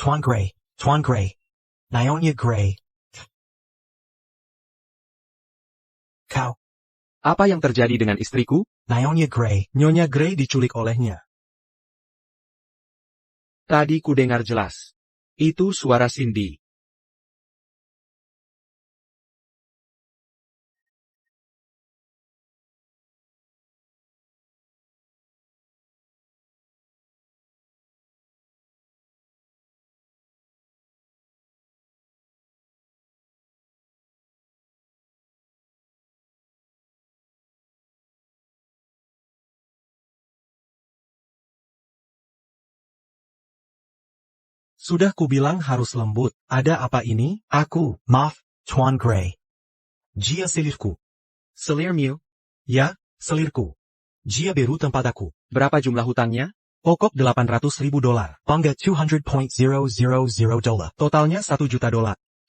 Tuan Gray, Tuan Gray. Nyonya Gray. Kau, Apa yang terjadi dengan istriku? Nyonya Gray. Nyonya Gray diculik olehnya. Tadi ku dengar jelas. Itu suara Cindy. Sudah kubilang harus lembut. Ada apa ini? Aku, maaf, Tuan Gray. Jia selirku. Selirmu? Ya, selirku. Jia biru tempat aku. Berapa jumlah hutangnya? Pokok $800.000. Pangga $200.000. Totalnya $1 juta.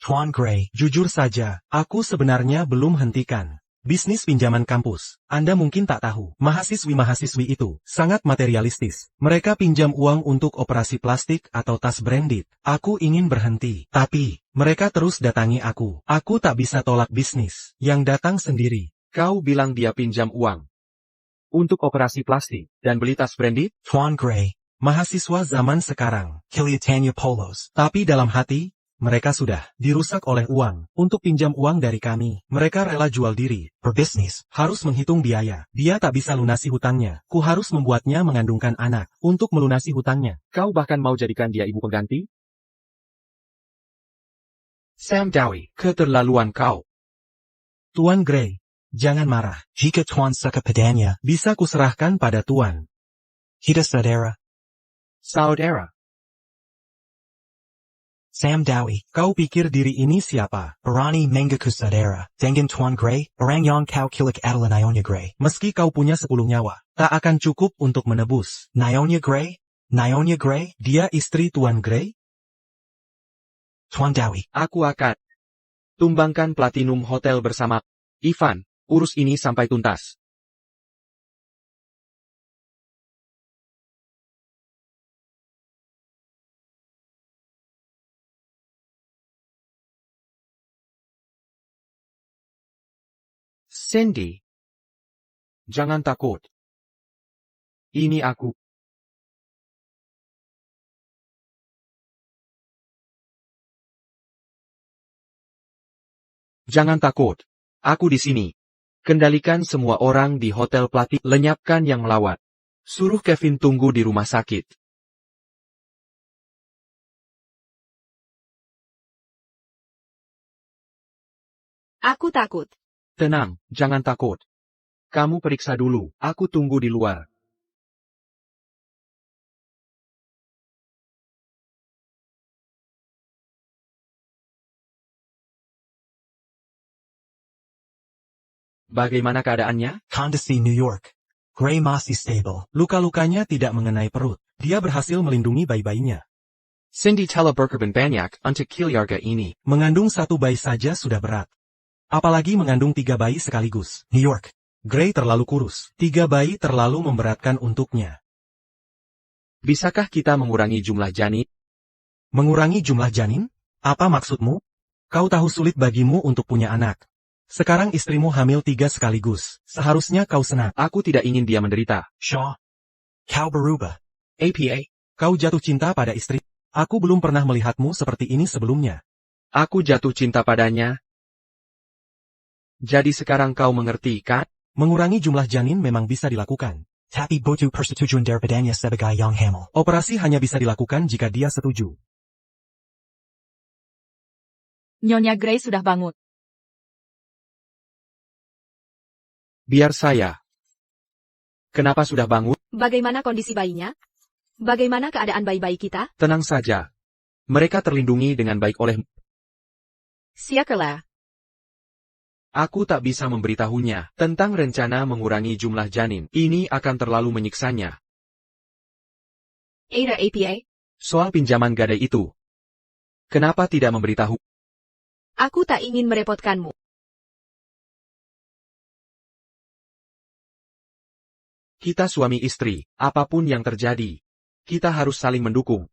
Tuan Gray, jujur saja, aku sebenarnya belum hentikan bisnis pinjaman kampus. Anda mungkin tak tahu, mahasiswi-mahasiswi itu sangat materialistis. Mereka pinjam uang untuk operasi plastik atau tas branded. Aku ingin berhenti, tapi mereka terus datangi aku. Aku tak bisa tolak bisnis yang datang sendiri. Kau bilang dia pinjam uang untuk operasi plastik dan beli tas branded? Tuan Gray, mahasiswa zaman sekarang, kelihatannya polos. Tapi dalam hati, mereka sudah dirusak oleh uang. Untuk pinjam uang dari kami, mereka rela jual diri. Berbisnis harus menghitung biaya. Dia tak bisa lunasi hutangnya. Ku harus membuatnya mengandungkan anak untuk melunasi hutangnya. Kau bahkan mau jadikan dia ibu pengganti? Sam Dowie, keterlaluan kau. Tuan Gray, jangan marah. Jika Tuan suka padanya, bisa kuserahkan pada Tuan. Kita saudara. Saudara. Sam Dowie, kau pikir diri ini siapa? Berani mengaku saudara dengan Tuan Gray, orang yang kau kilik adalah Nyonya Gray. Meski kau punya 10 nyawa, tak akan cukup untuk menebus Nyonya Gray. Nyonya Gray, dia istri Tuan Gray? Tuan Dowie, Aku akan tumbangkan Platinum Hotel bersama Ivan. Urus ini sampai tuntas. Cindy, jangan takut. Ini aku. Jangan takut. Aku di sini. Kendalikan semua orang di Hotel Platinum. Lenyapkan yang melawat. Suruh Kevin tunggu di rumah sakit. Aku takut. Tenang, jangan takut. Kamu periksa dulu, aku tunggu di luar. Bagaimana keadaannya? kondisi New York. Gray masih stable. Luka-lukanya tidak mengenai perut. Dia berhasil melindungi bayi-bayinya. Cindy telah berkorban banyak untuk keluarga ini. Mengandung 1 bayi saja sudah berat. Apalagi mengandung 3 bayi sekaligus. New York. Gray terlalu kurus. 3 bayi terlalu memberatkan untuknya. Bisakah kita mengurangi jumlah janin? Mengurangi jumlah janin? Apa maksudmu? Kau tahu sulit bagimu untuk punya anak. Sekarang istrimu hamil 3 sekaligus. Seharusnya kau senang. Aku tidak ingin dia menderita. Shaw. Kau berubah. APA. Kau jatuh cinta pada istri. Aku belum pernah melihatmu seperti ini sebelumnya. Aku jatuh cinta padanya. Jadi sekarang kau mengerti, kan? Mengurangi jumlah janin memang bisa dilakukan. Tapi butuh persetujuan daripadanya sebagai yang hamil. Operasi hanya bisa dilakukan jika dia setuju. Nyonya Gray sudah bangun. Biar saya. Kenapa sudah bangun? Bagaimana kondisi bayinya? Bagaimana keadaan bayi-bayi kita? Tenang saja. Mereka terlindungi dengan baik oleh... Syukurlah. Aku tak bisa memberitahunya tentang rencana mengurangi jumlah janin. Ini akan terlalu menyiksanya. Ada APA? Soal pinjaman gadai itu. Kenapa tidak memberitahu? Aku tak ingin merepotkanmu. Kita suami istri, apapun yang terjadi, kita harus saling mendukung.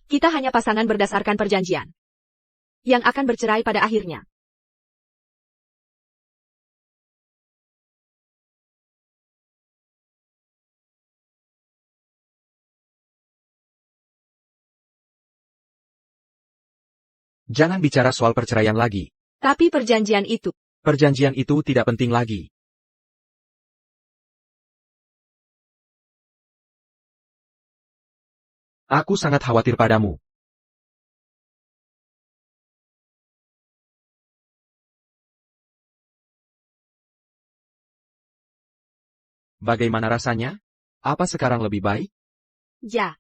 Kita hanya pasangan berdasarkan perjanjian. Yang akan bercerai pada akhirnya. Jangan bicara soal perceraian lagi. Tapi perjanjian itu. Perjanjian itu tidak penting lagi. Aku sangat khawatir padamu. Bagaimana rasanya? Apa sekarang lebih baik? Ya.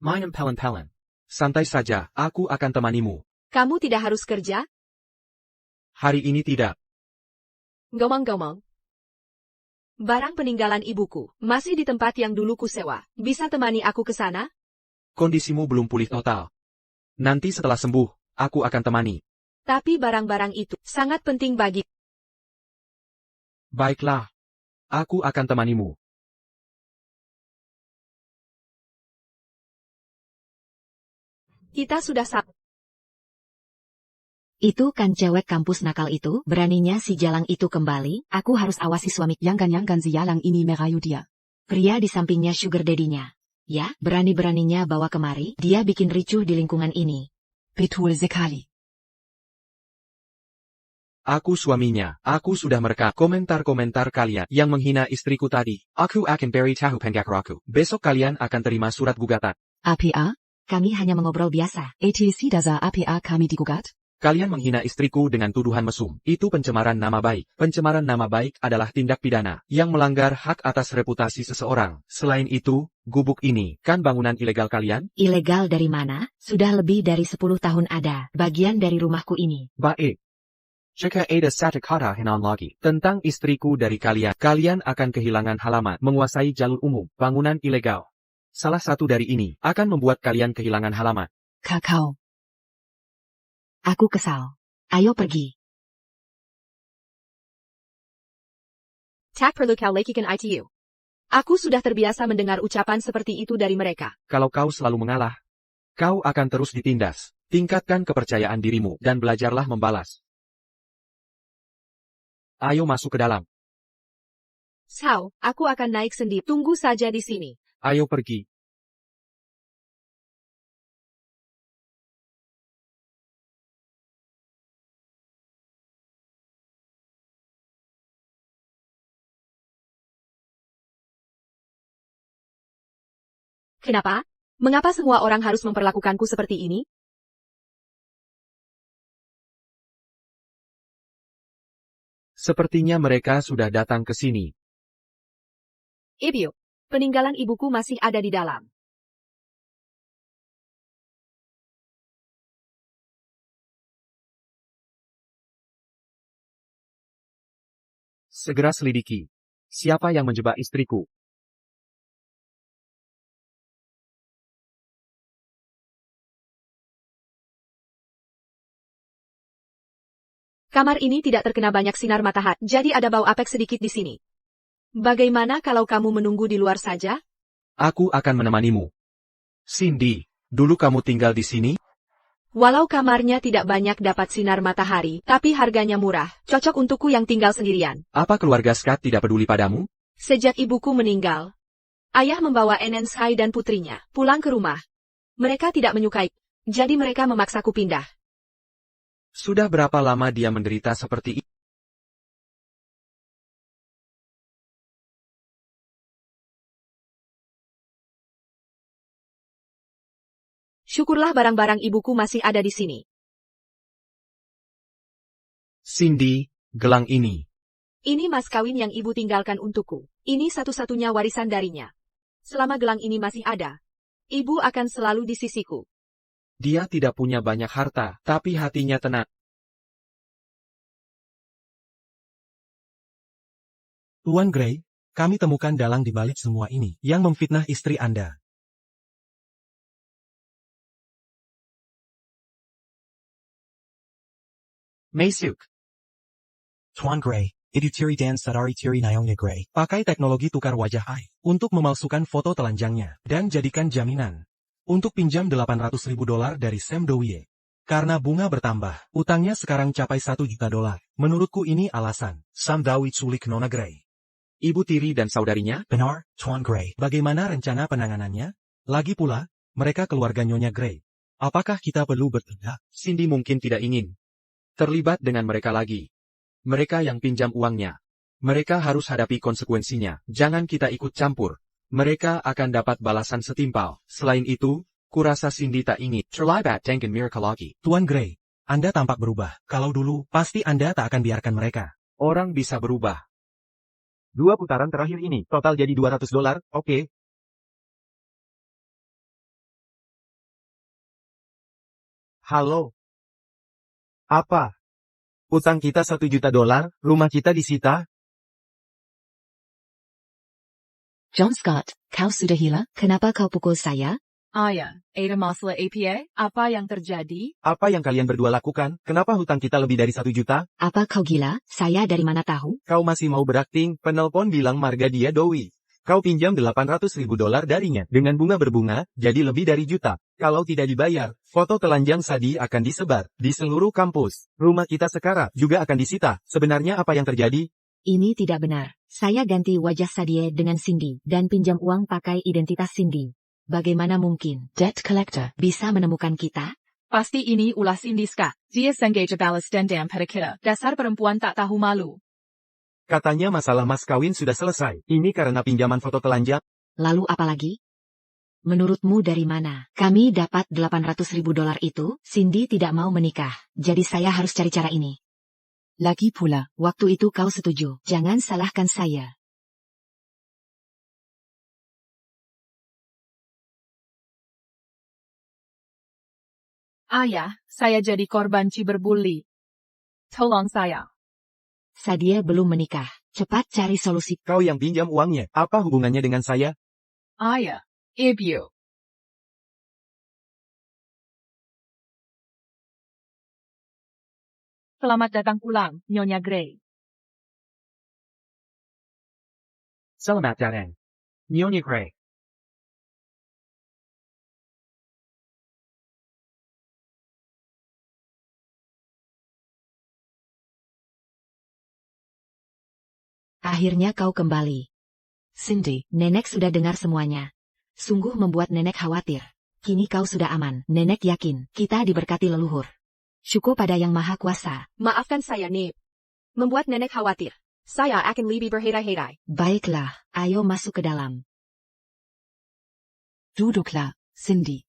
Main pelen-pelen. Santai saja, aku akan temanimu. Kamu tidak harus kerja? Hari ini tidak. Ngomong-ngomong. Barang peninggalan ibuku, masih di tempat yang dulu kusewa. Bisa temani aku ke sana? Kondisimu belum pulih total. Nanti setelah sembuh, aku akan temani. Tapi barang-barang itu sangat penting bagi. Baiklah. Aku akan temanimu. Kita sudah Itu kan cewek kampus nakal itu, beraninya si Jalang itu kembali, aku harus awasi suami. Yang si Yalang ini merayu dia. Pria di sampingnya sugar daddy-nya. Ya, berani-beraninya bawa kemari, dia bikin ricuh di lingkungan ini. Betul sekali. Aku suaminya. Aku sudah merekam komentar-komentar kalian yang menghina istriku tadi. Aku akan beri tahu pengacara aku. Besok kalian akan terima surat gugatan. APA? Kami hanya mengobrol biasa. ATC dasar APA kami digugat? Kalian menghina istriku dengan tuduhan mesum. Itu pencemaran nama baik. Pencemaran nama baik adalah tindak pidana yang melanggar hak atas reputasi seseorang. Selain itu, gubuk ini kan bangunan ilegal kalian? Ilegal dari mana? Sudah lebih dari 10 tahun ada, bagian dari rumahku ini. Baik. Jika ada satu kata hinan lagi tentang istriku dari kalian, kalian akan kehilangan halaman menguasai jalur umum, bangunan ilegal. Salah satu dari ini akan membuat kalian kehilangan halaman. Kakao. Aku kesal. Ayo pergi. tak perlu kau lakukan itu. Aku sudah terbiasa mendengar ucapan seperti itu dari mereka. Kalau kau selalu mengalah, kau akan terus ditindas. Tingkatkan kepercayaan dirimu dan belajarlah membalas. Ayo masuk ke dalam. Sao, aku akan naik sendiri. Tunggu saja di sini. Ayo pergi. Kenapa? Mengapa semua orang harus memperlakukanku seperti ini? Sepertinya mereka sudah datang ke sini. Ibu, peninggalan ibuku masih ada di dalam. Segera selidiki. Siapa yang menjebak istriku? Kamar ini tidak terkena banyak sinar matahari, jadi ada bau apek sedikit di sini. Bagaimana kalau kamu menunggu di luar saja? Aku akan menemanimu. Cindy, dulu kamu tinggal di sini? Walau kamarnya tidak banyak dapat sinar matahari, tapi harganya murah, cocok untukku yang tinggal sendirian. Apa keluarga Scott tidak peduli padamu? Sejak ibuku meninggal, ayah membawa Enenshai dan putrinya pulang ke rumah. Mereka tidak menyukai, jadi mereka memaksaku pindah. Sudah berapa lama dia menderita seperti ini? Syukurlah barang-barang ibuku masih ada di sini. Cindy, gelang ini. Ini mas kawin yang ibu tinggalkan untukku. Ini satu-satunya warisan darinya. Selama gelang ini masih ada, ibu akan selalu di sisiku. Dia tidak punya banyak harta, tapi hatinya tenang. Tuan Gray, kami temukan dalang di balik semua ini, yang memfitnah istri Anda. Maisuk. Tuan Gray, itu Tiri dan Sadari Tiri Naomi Gray. Pakai teknologi tukar wajah AI untuk memalsukan foto telanjangnya dan jadikan jaminan untuk pinjam $800.000 dari Sam Dowie. Karena bunga bertambah, utangnya sekarang capai $1 juta. Menurutku ini alasan Sam Dowie culik Nona Gray. Ibu tiri dan saudarinya? Benar, Tuan Gray. Bagaimana rencana penanganannya? Lagi pula, mereka keluarga Nyonya Gray. Apakah kita perlu bertindak? Cindy mungkin tidak ingin terlibat dengan mereka lagi. Mereka yang pinjam uangnya. Mereka harus hadapi konsekuensinya. Jangan kita ikut campur. Mereka akan dapat balasan setimpal. Selain itu, kurasa Cindy tak ingin terlibat dengan mereka lagi. Tuan Gray, Anda tampak berubah. Kalau dulu, pasti Anda tak akan biarkan mereka. Orang bisa berubah. 2 putaran terakhir ini, total jadi $200, oke. Halo. Apa? Utang kita $1 juta, rumah kita disita? John Scott, kau sudah gila? Kenapa kau pukul saya? Ayah, ada masalah APA? Apa yang terjadi? Apa yang kalian berdua lakukan? Kenapa hutang kita lebih dari 1 juta? Apa kau gila? Saya dari mana tahu? Kau masih mau berakting? Penelpon bilang marga dia Dowi. Kau pinjam $800.000 darinya dengan bunga berbunga, jadi lebih dari juta. Kalau tidak dibayar, foto telanjang Sadi akan disebar di seluruh kampus. Rumah kita sekarang juga akan disita. Sebenarnya apa yang terjadi? Ini tidak benar. Saya ganti wajah Sadie dengan Cindy dan pinjam uang pakai identitas Cindy. Bagaimana mungkin Debt collector. bisa menemukan kita? Pasti ini ulah Cindy Ska. Dia sengaja balas dendam pada kita. Dasar perempuan tak tahu malu. Katanya masalah mas kawin sudah selesai. Ini karena pinjaman foto telanjang. Lalu apa lagi? Menurutmu dari mana kami dapat $800.000 itu? Cindy tidak mau menikah, jadi saya harus cari cara ini. Lagi pula. Waktu itu kau setuju. Jangan salahkan saya. Ayah, saya jadi korban ciberbully. Tolong saya. Sadie belum menikah. Cepat cari solusi. Kau yang pinjam uangnya. Apa hubungannya dengan saya? Ayah, ibu. Selamat datang pulang, Nyonya Grey. Selamat datang. Nyonya Grey. Akhirnya kau kembali. Cindy, Nenek sudah dengar semuanya. Sungguh membuat nenek khawatir. Kini kau sudah aman. Nenek yakin kita diberkati leluhur. Syukur pada Yang Maha Kuasa. Maafkan saya, Nip. Membuat nenek khawatir. Saya akan lebih berherai-herai. Baiklah, ayo masuk ke dalam. duduklah, Cindy.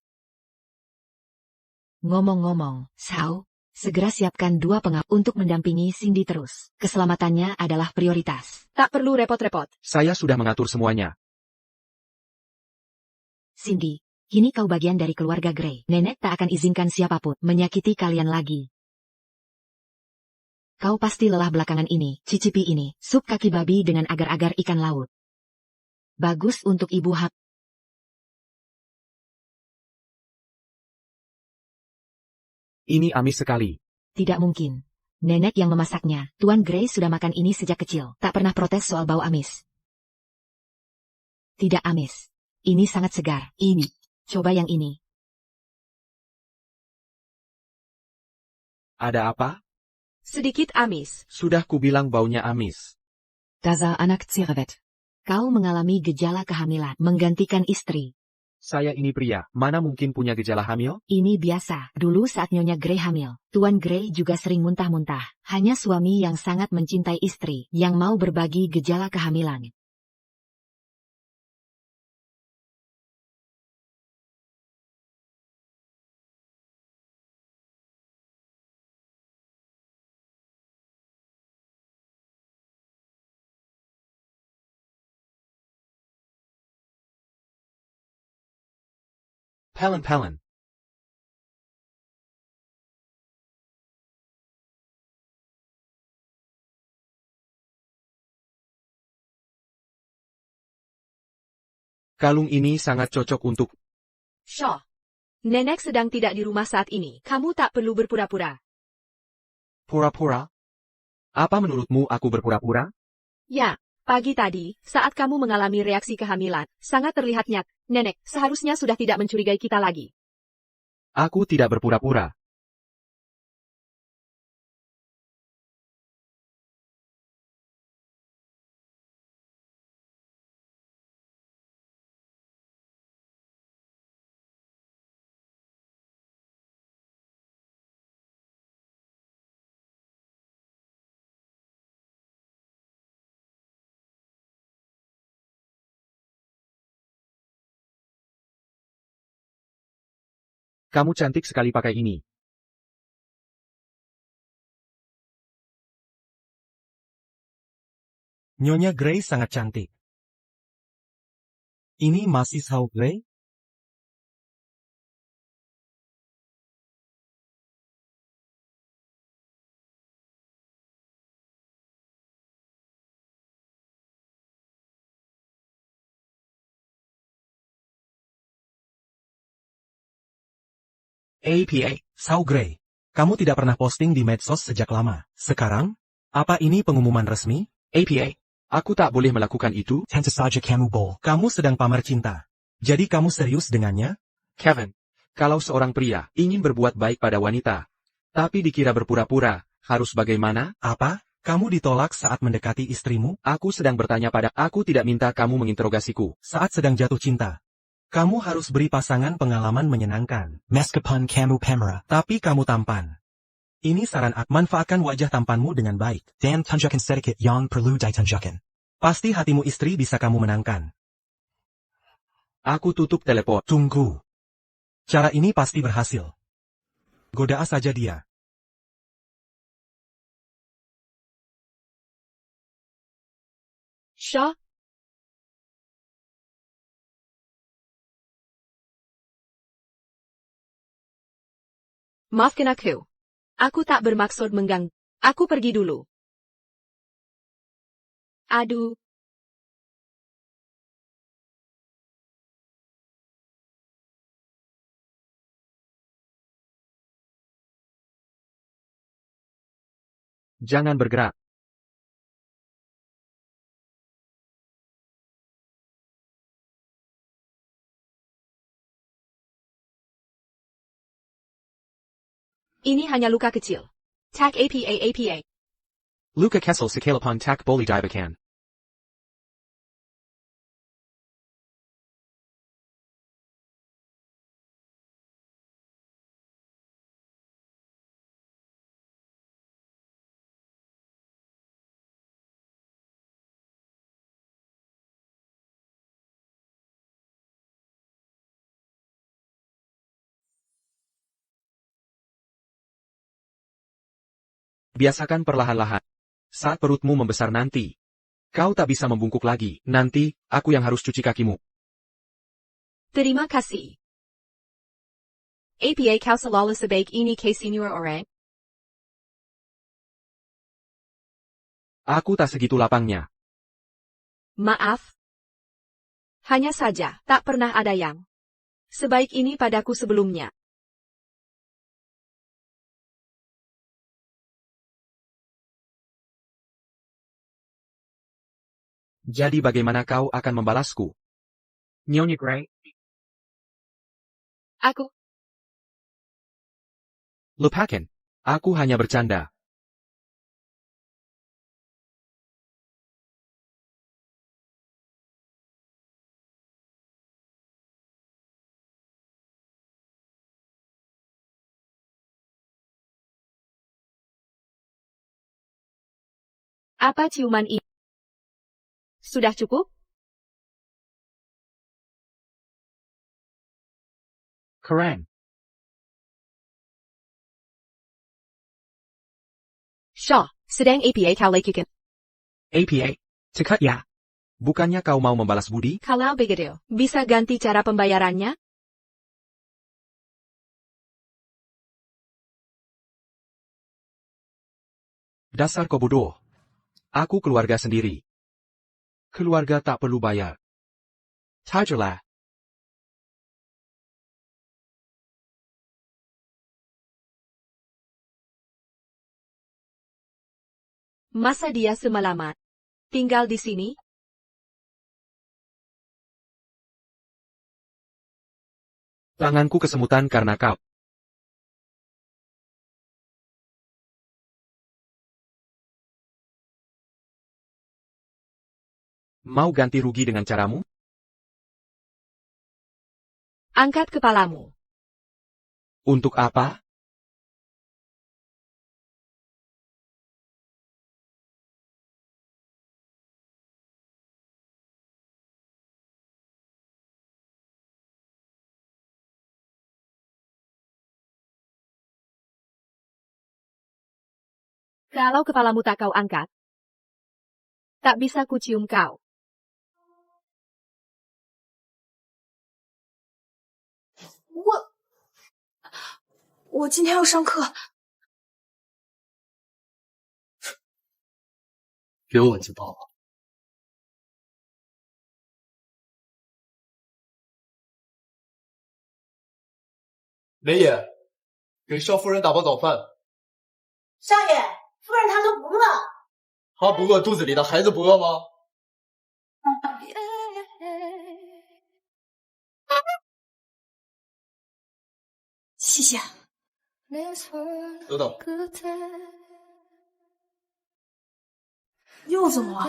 Ngomong-ngomong, Sao, segera siapkan 2 pengawal untuk mendampingi Cindy terus. Keselamatannya adalah prioritas. Tak perlu repot-repot. Saya sudah mengatur semuanya. Cindy, kini kau bagian dari keluarga Grey. Nenek tak akan izinkan siapapun menyakiti kalian lagi. Kau pasti lelah belakangan ini. Cicipi ini, sup kaki babi dengan agar-agar ikan laut. Bagus untuk ibu hap. Ini amis sekali. Tidak mungkin. Nenek yang memasaknya. Tuan Grey sudah makan ini sejak kecil. Tak pernah protes soal bau amis. Tidak amis. Ini sangat segar. Ini. Coba yang ini. Ada apa? Sedikit amis. Sudah kubilang baunya amis. Dasar anak cerewet. Kau mengalami gejala kehamilan. Menggantikan istri. Saya ini pria, mana mungkin punya gejala hamil? Ini biasa. Dulu saat Nyonya Grey hamil, Tuan Grey juga sering muntah-muntah. Hanya suami yang sangat mencintai istri, yang mau berbagi gejala kehamilan. Pelen. Kalung ini sangat cocok untuk... Shaw. Nenek sedang tidak di rumah saat ini. Kamu tak perlu berpura-pura. Pura-pura? Apa menurutmu aku berpura-pura? Ya, pagi tadi, saat kamu mengalami reaksi kehamilan, sangat terlihat nyat. Nenek, seharusnya sudah tidak mencurigai kita lagi. Aku tidak berpura-pura. Kamu cantik sekali pakai ini. Nyonya Grey sangat cantik. Ini masih Sao Grey? APA. Sao Gray. Kamu tidak pernah posting di medsos sejak lama. Sekarang? Apa ini pengumuman resmi? APA. Aku tak boleh melakukan itu. Tentu saja kamu boleh. Kamu sedang pamer cinta. Jadi kamu serius dengannya? Kevin, kalau seorang pria ingin berbuat baik pada wanita, tapi dikira berpura-pura, harus bagaimana? Apa? Kamu ditolak saat mendekati istrimu? Aku sedang bertanya pada aku tidak minta kamu menginterogasiku. Saat sedang jatuh cinta. Kamu harus beri pasangan pengalaman menyenangkan. Meskipun kamu pemera, tapi kamu tampan. Ini saran manfaatkan wajah tampanmu dengan baik. Dan tunjukkan sedikit yang perlu ditunjukkan. Pasti hatimu istri bisa kamu menangkan. Aku tutup telepon. Tunggu. Cara ini pasti berhasil. Goda saja dia. Shaw? Maafkan aku. Aku tak bermaksud mengganggu. Aku pergi dulu. Aduh. Jangan bergerak. Ini hanya luka kecil. Tak apa. Luka Kessel Sekalapan Tak Boli Dibakan. Biasakan perlahan-lahan. Saat perutmu membesar nanti, kau tak bisa membungkuk lagi. Nanti, aku yang harus cuci kakimu. Terima kasih. Apa kau selalu sebaik ini ke senior orang? Aku tak segitu lapangnya. Maaf. Hanya saja, tak pernah ada yang sebaik ini padaku sebelumnya. Jadi bagaimana kau akan membalasku? Nyonya Gray? Aku, Lupakan. Aku hanya bercanda. apa ciuman ini? Sudah cukup? Keren. Shaw, sedang apa kau lakukan? APA. Cekat ya. Bukannya kau mau membalas budi? Kalau begitu, bisa ganti cara pembayarannya? Dasar kau bodoh. Aku keluarga sendiri. Keluarga tak perlu bayar. Tajerlah. Masa dia semalaman tinggal di sini? Tanganku kesemutan karena kau. Mau ganti rugi dengan caramu? Angkat kepalamu. Untuk apa? Kalau kepalamu tak kau angkat, tak bisa kucium kau. 我今天要上课。给我就到了。雷野，给少夫人打包早饭。少爷，夫人她都不饿。她不饿，肚子里的孩子不饿吗？谢谢。等等，又怎么了？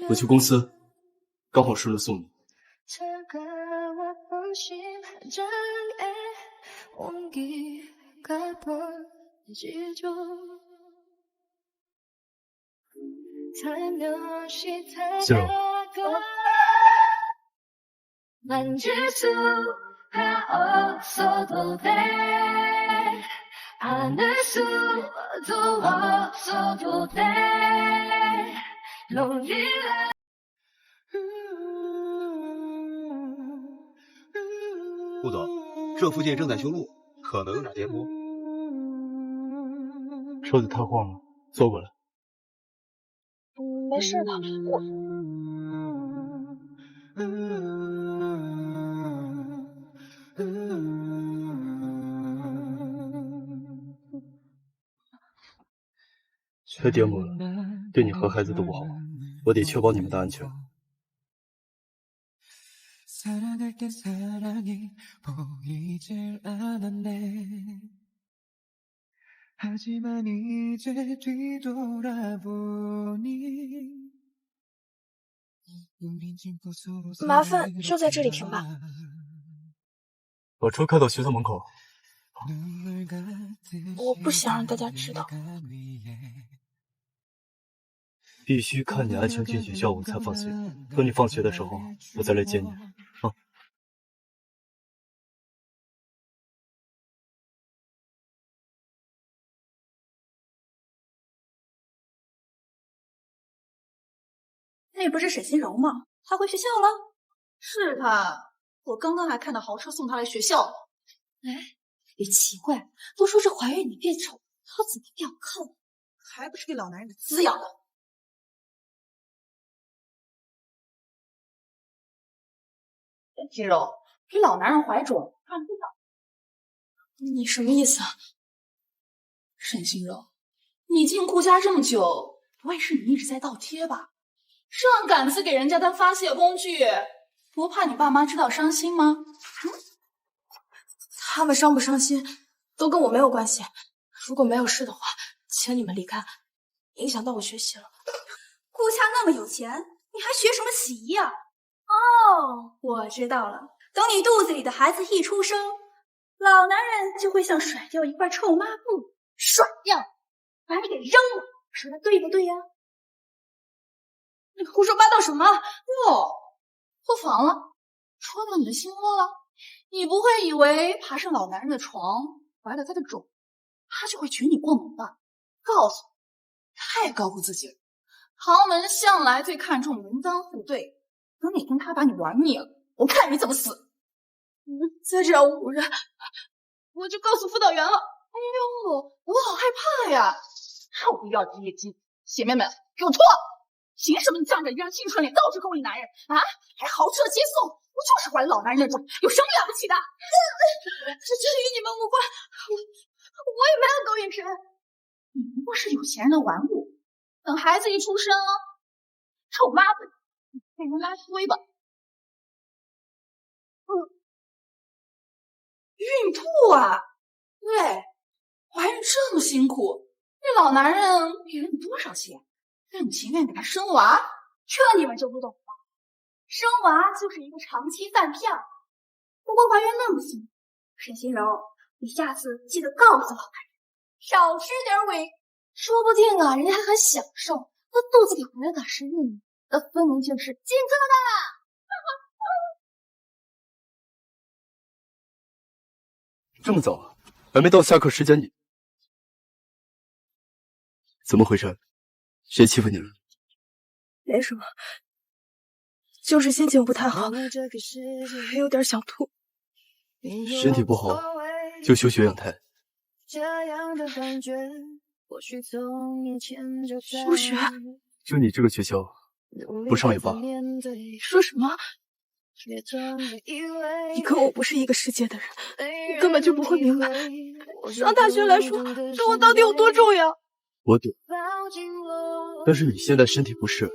我去公司，刚好顺路送你。心柔，顾总，这附近正在修路，可能有点颠簸。车子太晃了，坐过来。没事的，车颠簸了，对你和孩子都不好，我得确保你们的安全。 살아갈 땐 사랑이 보이질 않았네 하지만 이제 뒤돌아보니 우린 지금 서로 麻烦就在这里停吧。把车开到学校门口。我不想让大家知道。必须看你安全进学校，我才放心。等你放学的时候，我再来接你。啊。 那不是沈心柔吗？她回学校了？是她，我刚刚还看到豪车送她来学校。哎，也奇怪，都说这怀孕你变丑，她怎么变好看了？还不是给老男人的滋养的。沈心柔，给老男人怀种，让你长。你什么意思啊？沈心柔，你进顾家这么久，不会是你一直在倒贴吧？ 上杆子给人家当发泄工具，不怕你爸妈知道伤心吗？他们伤不伤心都跟我没有关系。如果没有事的话，请你们离开，影响到我学习了。顾家那么有钱，你还学什么洗衣啊？哦，我知道了。等你肚子里的孩子一出生，老男人就会像甩掉一块臭抹布，甩掉，把你给扔了，说的对不对呀？ 你胡说八道什么？哟，破防了，戳到你的心窝了。你不会以为爬上老男人的床，怀了他的种，他就会娶你过门吧？告诉你，太高估自己了。豪门向来最看重门当户对，等哪天他把你玩腻了，我看你怎么死。再这样侮辱人，我就告诉辅导员了。哎呦，我好害怕呀！臭不要脸野鸡，姐妹们，给我脱！ 凭什么你仗着一张青春脸到处勾引男人啊？还豪车接送，不就是怀了老男人那种，有什么了不起的？这与你们无关，我也没有勾引谁，你不过是有钱人的玩物。等孩子一出生，臭抹布，被人拉灰吧。孕吐啊？对，怀孕这么辛苦，那老男人给了你多少钱？ 让你情愿给他生娃，这你们就不懂了。生娃就是一个长期饭票。不过怀孕那么辛苦，沈心柔，你下次记得告诉老男人，少吃点亏，说不定啊，人家还很享受。那肚子里怀了个是你的，分明就是金哥的。这么早啊，还没到下课时间你怎么回事？ 谁欺负你了？没什么，就是心情不太好，还有点想吐。身体不好就休学养胎。休学？就你这个学校，不上也罢。说什么？你跟我不是一个世界的人，你根本就不会明白，上大学来说，对我到底有多重要。我懂，但是你现在身体不适，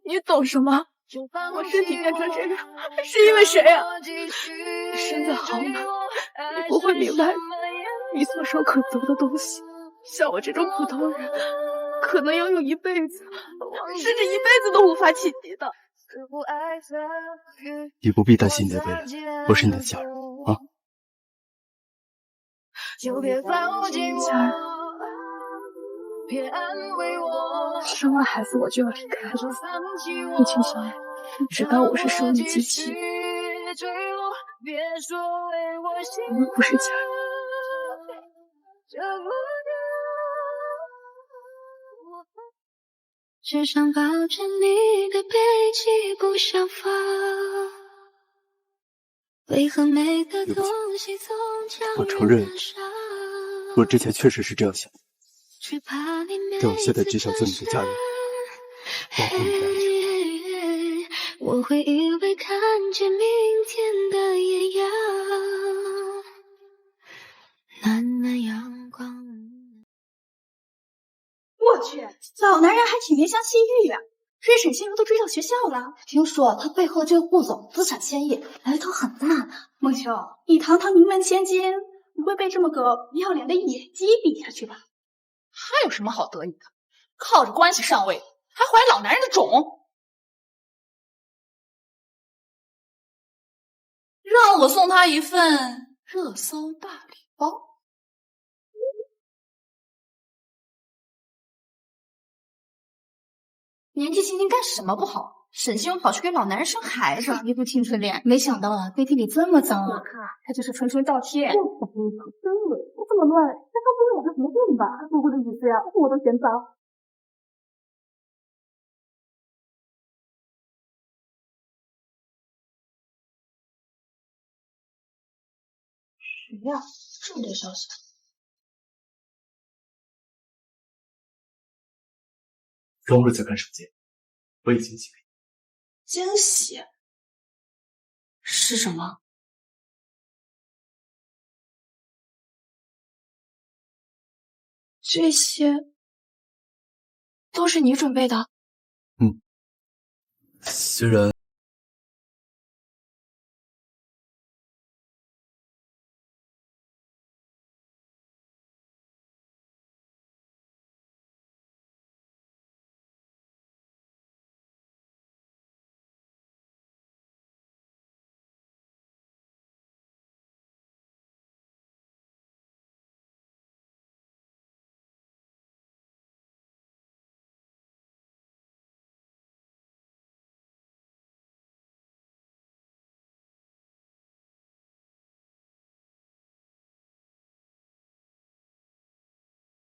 你懂什么？我身体变成这样，是因为谁啊？你身在豪门，你不会明白，你所手可得的东西，像我这种普通人，可能要用一辈子，甚至一辈子都无法企及的。你不必担心你的未来，我是你的家人啊。家人，生了孩子我就要离开了，你请小爱，你知道我是生育机器，我们不是家人。只想抱着你的背脊不想放，为何每个东西总将我承认，我之前确实是这样想，但我现在只想做你的家人，保护你的安全。我会以为看见明天的艳阳，暖暖阳光。我去，老男人还挺怜香惜玉啊，追沈心如都追上学校了。听说他背后这个顾总资产千亿，来头很大呢。孟秋，你堂堂名门千金，不会被这么个不要脸的野鸡比下去吧？他有什么好得意的？靠着关系上位，还怀老男人的种。让我送他一份热搜大礼包。年纪轻轻干什么不好？沈心如跑去给老男人生孩子，一部青春恋，没想到啊，背地里这么脏啊！他就是纯纯倒贴。真的，他这么乱，难道不会有个什么病吧？姑姑的意思呀，我都嫌脏。谁呀？这么多消息。刚日在看手机，我已经惊喜。惊喜？是什么？这些都是你准备的？虽然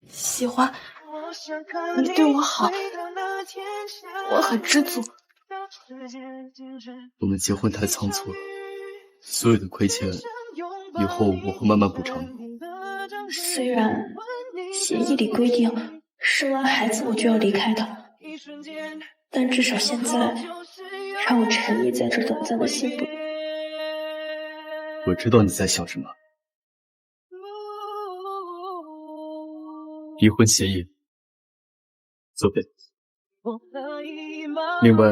喜欢你对我好，我很知足。我们结婚太仓促了，所有的亏欠，以后我会慢慢补偿的。虽然协议里规定生完孩子我就要离开他，但至少现在让我沉溺在这短暂的幸福。我知道你在想什么。离婚协议，作废。另外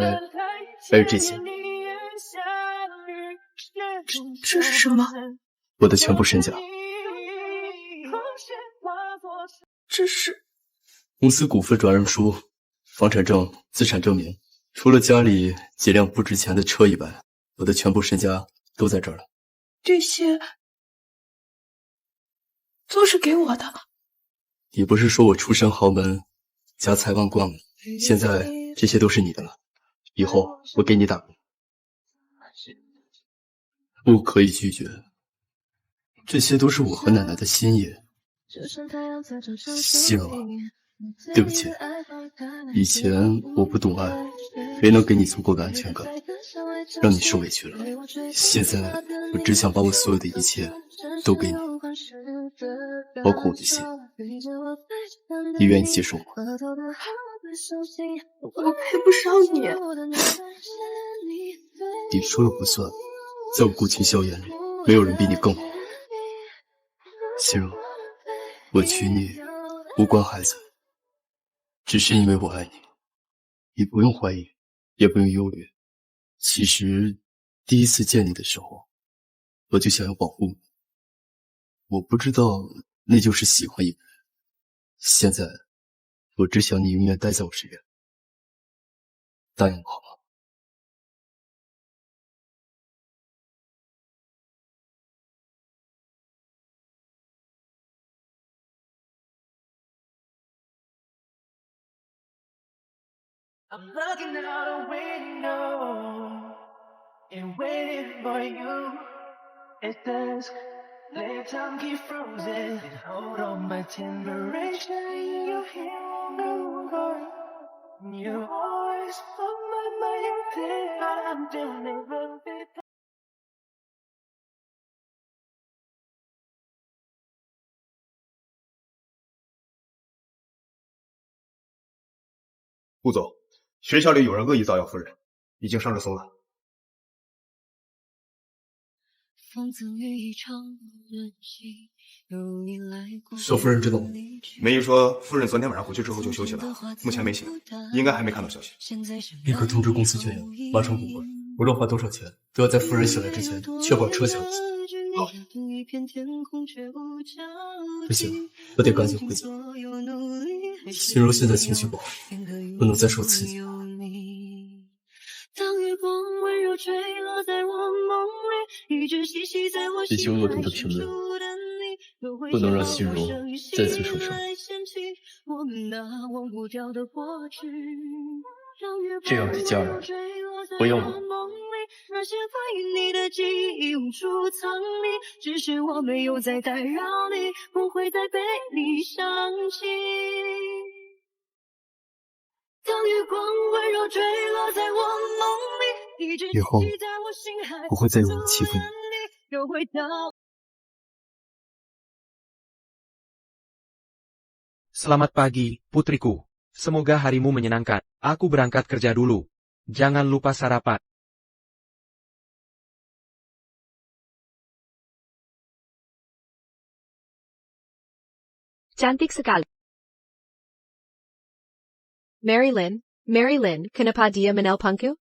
还有这些，这是什么？我的全部身家。这是公司股份转让书、房产证、资产证明，除了家里几辆不值钱的车以外，我的全部身家都在这儿了。这些都是给我的。你不是说我出身豪门，家财万贯吗？现在这些都是你的了，以后我给你打工，不可以拒绝。这些都是我和奶奶的心意。心如，对不起，以前我不懂爱，没能给你足够的安全感，让你受委屈了。现在我只想把我所有的一切都给你，包括我的心。你愿意接受吗？我配不上你。你说了不算，在我顾清霄眼里，没有人比你更好。心如，我娶你无关孩子，只是因为我爱你。你不用怀疑，也不用忧虑。其实，第一次见你的时候，我就想要保护你。我不知道那就是喜欢一个人。现在，我只想你永远待在我身边。答应我好吗？I'm looking out a window and waiting for you. It's dusk, let time keep frozen and hold on my temperature. You hear over. You always put my mind there. I'm doing everything. 顾总，学校里有人恶意造谣夫人，已经上热搜了。少夫人知道吗？梅姨说，夫人昨天晚上回去之后就休息了，目前没醒，应该还没看到消息。立刻通知公司全员，马上补货，无论花多少钱，都要在夫人醒来之前确保车厢。好。不行，我得赶紧回家。心如现在情绪不好，不能再受刺激。谢谢恶毒的评论，不能让心如再次受伤。这样的家人，不要我。那些关于你的记忆无处藏匿，只是我没有再打扰你，不会再被你想起。当月光温柔坠落在我梦里，以后不会再有人欺负你。又回到 Selamat pagi, putriku. Semoga harimu menyenangkan. Aku berangkat kerja dulu. Jangan lupa sarapan. Cantik sekali. Marilyn, kenapa dia menelponku?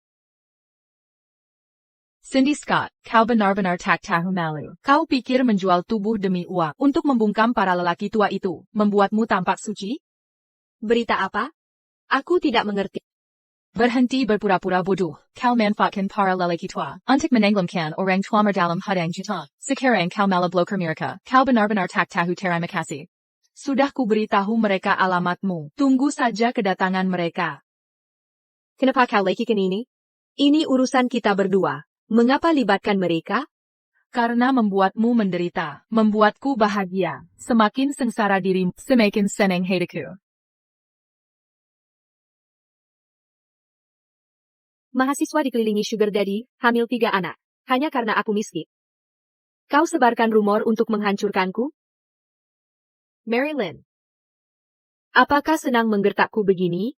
Cindy Scott, kau benar-benar tak tahu malu. Kau pikir menjual tubuh demi uang untuk membungkam para lelaki tua itu, membuatmu tampak suci? Berita apa? Aku tidak mengerti. Berhenti berpura-pura bodoh. Kau manfaatkan para lelaki tua untuk menenggelamkan orang tuamu dalam hutang juta. Sekarang kau malah blokir mereka. Kau benar-benar tak tahu terima kasih. Sudah kuberitahu mereka alamatmu. Tunggu saja kedatangan mereka. Kenapa kau lakukan ini? Ini urusan kita berdua. Mengapa libatkan mereka? Karena membuatmu menderita, membuatku bahagia. Semakin sengsara dirimu, semakin senang hatiku. Mahasiswa dikelilingi sugar daddy, hamil 3 anak. Hanya karena aku miskin. Kau sebarkan rumor untuk menghancurkanku? Marilyn. Apakah senang menggertakku begini?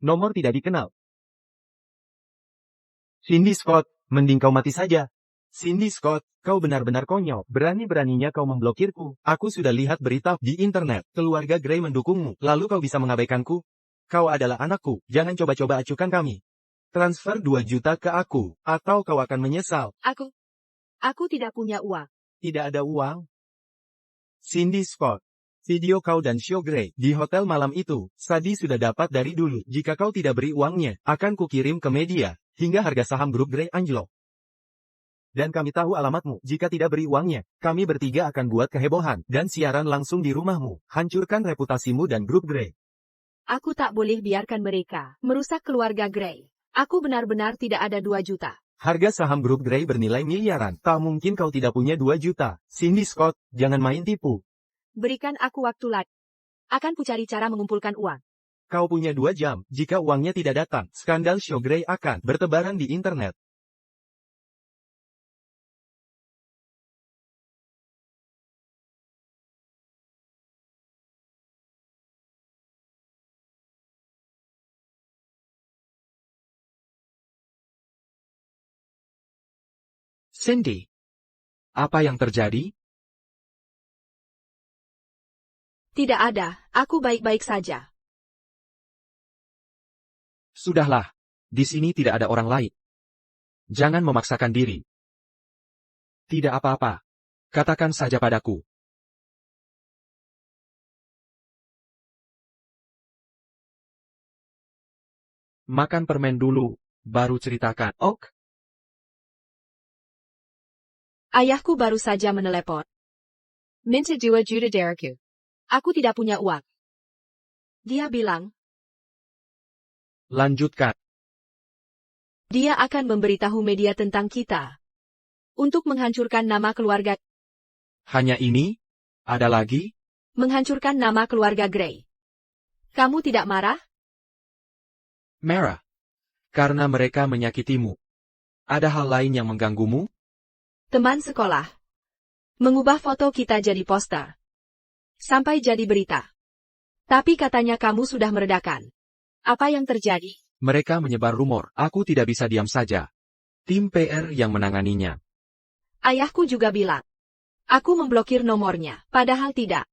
Nomor tidak dikenal. Cindy Scott, mending kau mati saja. Cindy Scott, kau benar-benar konyol. Berani-beraninya kau memblokirku. Aku sudah lihat berita di internet. Keluarga Gray mendukungmu. Lalu kau bisa mengabaikanku? Kau adalah anakku. Jangan coba-coba acukan kami. Transfer 2 juta ke aku. Atau kau akan menyesal. Aku tidak punya uang. Tidak ada uang? Cindy Scott. Video kau dan Show Gray di hotel malam itu, Sadi sudah dapat dari dulu. Jika kau tidak beri uangnya, akan kukirim ke media. Hingga harga saham grup Gray anjlok. Dan kami tahu alamatmu. Jika tidak beri uangnya, kami bertiga akan buat kehebohan dan siaran langsung di rumahmu. Hancurkan reputasimu dan grup Gray. Aku tak boleh biarkan mereka merusak keluarga Gray. Aku benar-benar tidak ada 2 juta. Harga saham grup Gray bernilai miliaran. Tak mungkin kau tidak punya 2 juta. Cindy Scott, jangan main tipu. Berikan aku waktu lagi. Akan kucari cara mengumpulkan uang. Kau punya 2 jam. Jika uangnya tidak datang, skandal Show Gray akan bertebaran di internet. Cindy, apa yang terjadi? Tidak ada, aku baik-baik saja. Sudahlah, di sini tidak ada orang lain. Jangan memaksakan diri. Tidak apa-apa. Katakan saja padaku. Makan permen dulu, baru ceritakan. Ok? Ayahku baru saja menelepon. Minta 2 juta dariku. Aku tidak punya uang. Dia bilang, Lanjutkan. dia akan memberitahu media tentang kita. Untuk menghancurkan nama keluarga. Hanya ini? Ada lagi? Menghancurkan nama keluarga Gray. Kamu tidak marah? Marah. Karena mereka menyakitimu. Ada hal lain yang mengganggumu? Teman sekolah. Mengubah foto kita jadi poster. Sampai jadi berita. Tapi katanya kamu sudah meredakan. Apa yang terjadi? Mereka menyebar rumor. Aku tidak bisa diam saja. Tim PR yang menanganinya. Ayahku juga bilang. Aku memblokir nomornya, padahal tidak.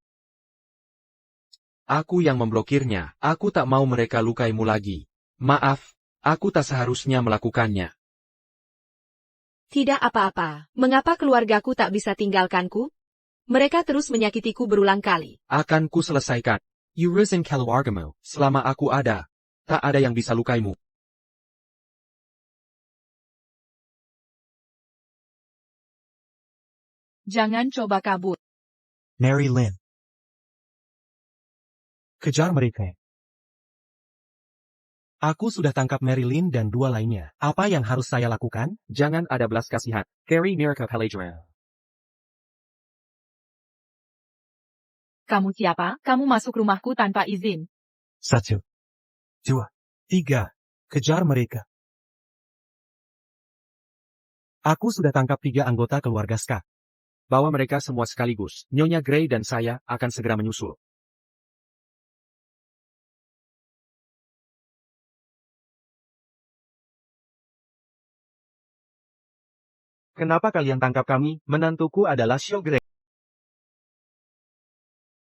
Aku yang memblokirnya. Aku tak mau mereka lukaimu lagi. Maaf, aku tak seharusnya melakukannya. Tidak apa-apa. Mengapa keluargaku tak bisa tinggalkanku? Mereka terus menyakitiku berulang kali. Akan ku selesaikan. Urusan keluargamu. Selama aku ada, tak ada yang bisa lukaimu. Jangan coba kabur. Mary Lynn. Kejar mereka. Aku sudah tangkap Mary Lynn dan 2 lainnya. Apa yang harus saya lakukan? Jangan ada belas kasihan. Carrie Miracle Pellegrin. Kamu siapa? Kamu masuk rumahku tanpa izin. 1, 2, 3. Kejar mereka. Aku sudah tangkap 3 anggota keluarga Ska. Bawa mereka semua sekaligus. Nyonya Gray dan saya akan segera menyusul. Kenapa kalian tangkap kami? Menantuku adalah Shio Gray.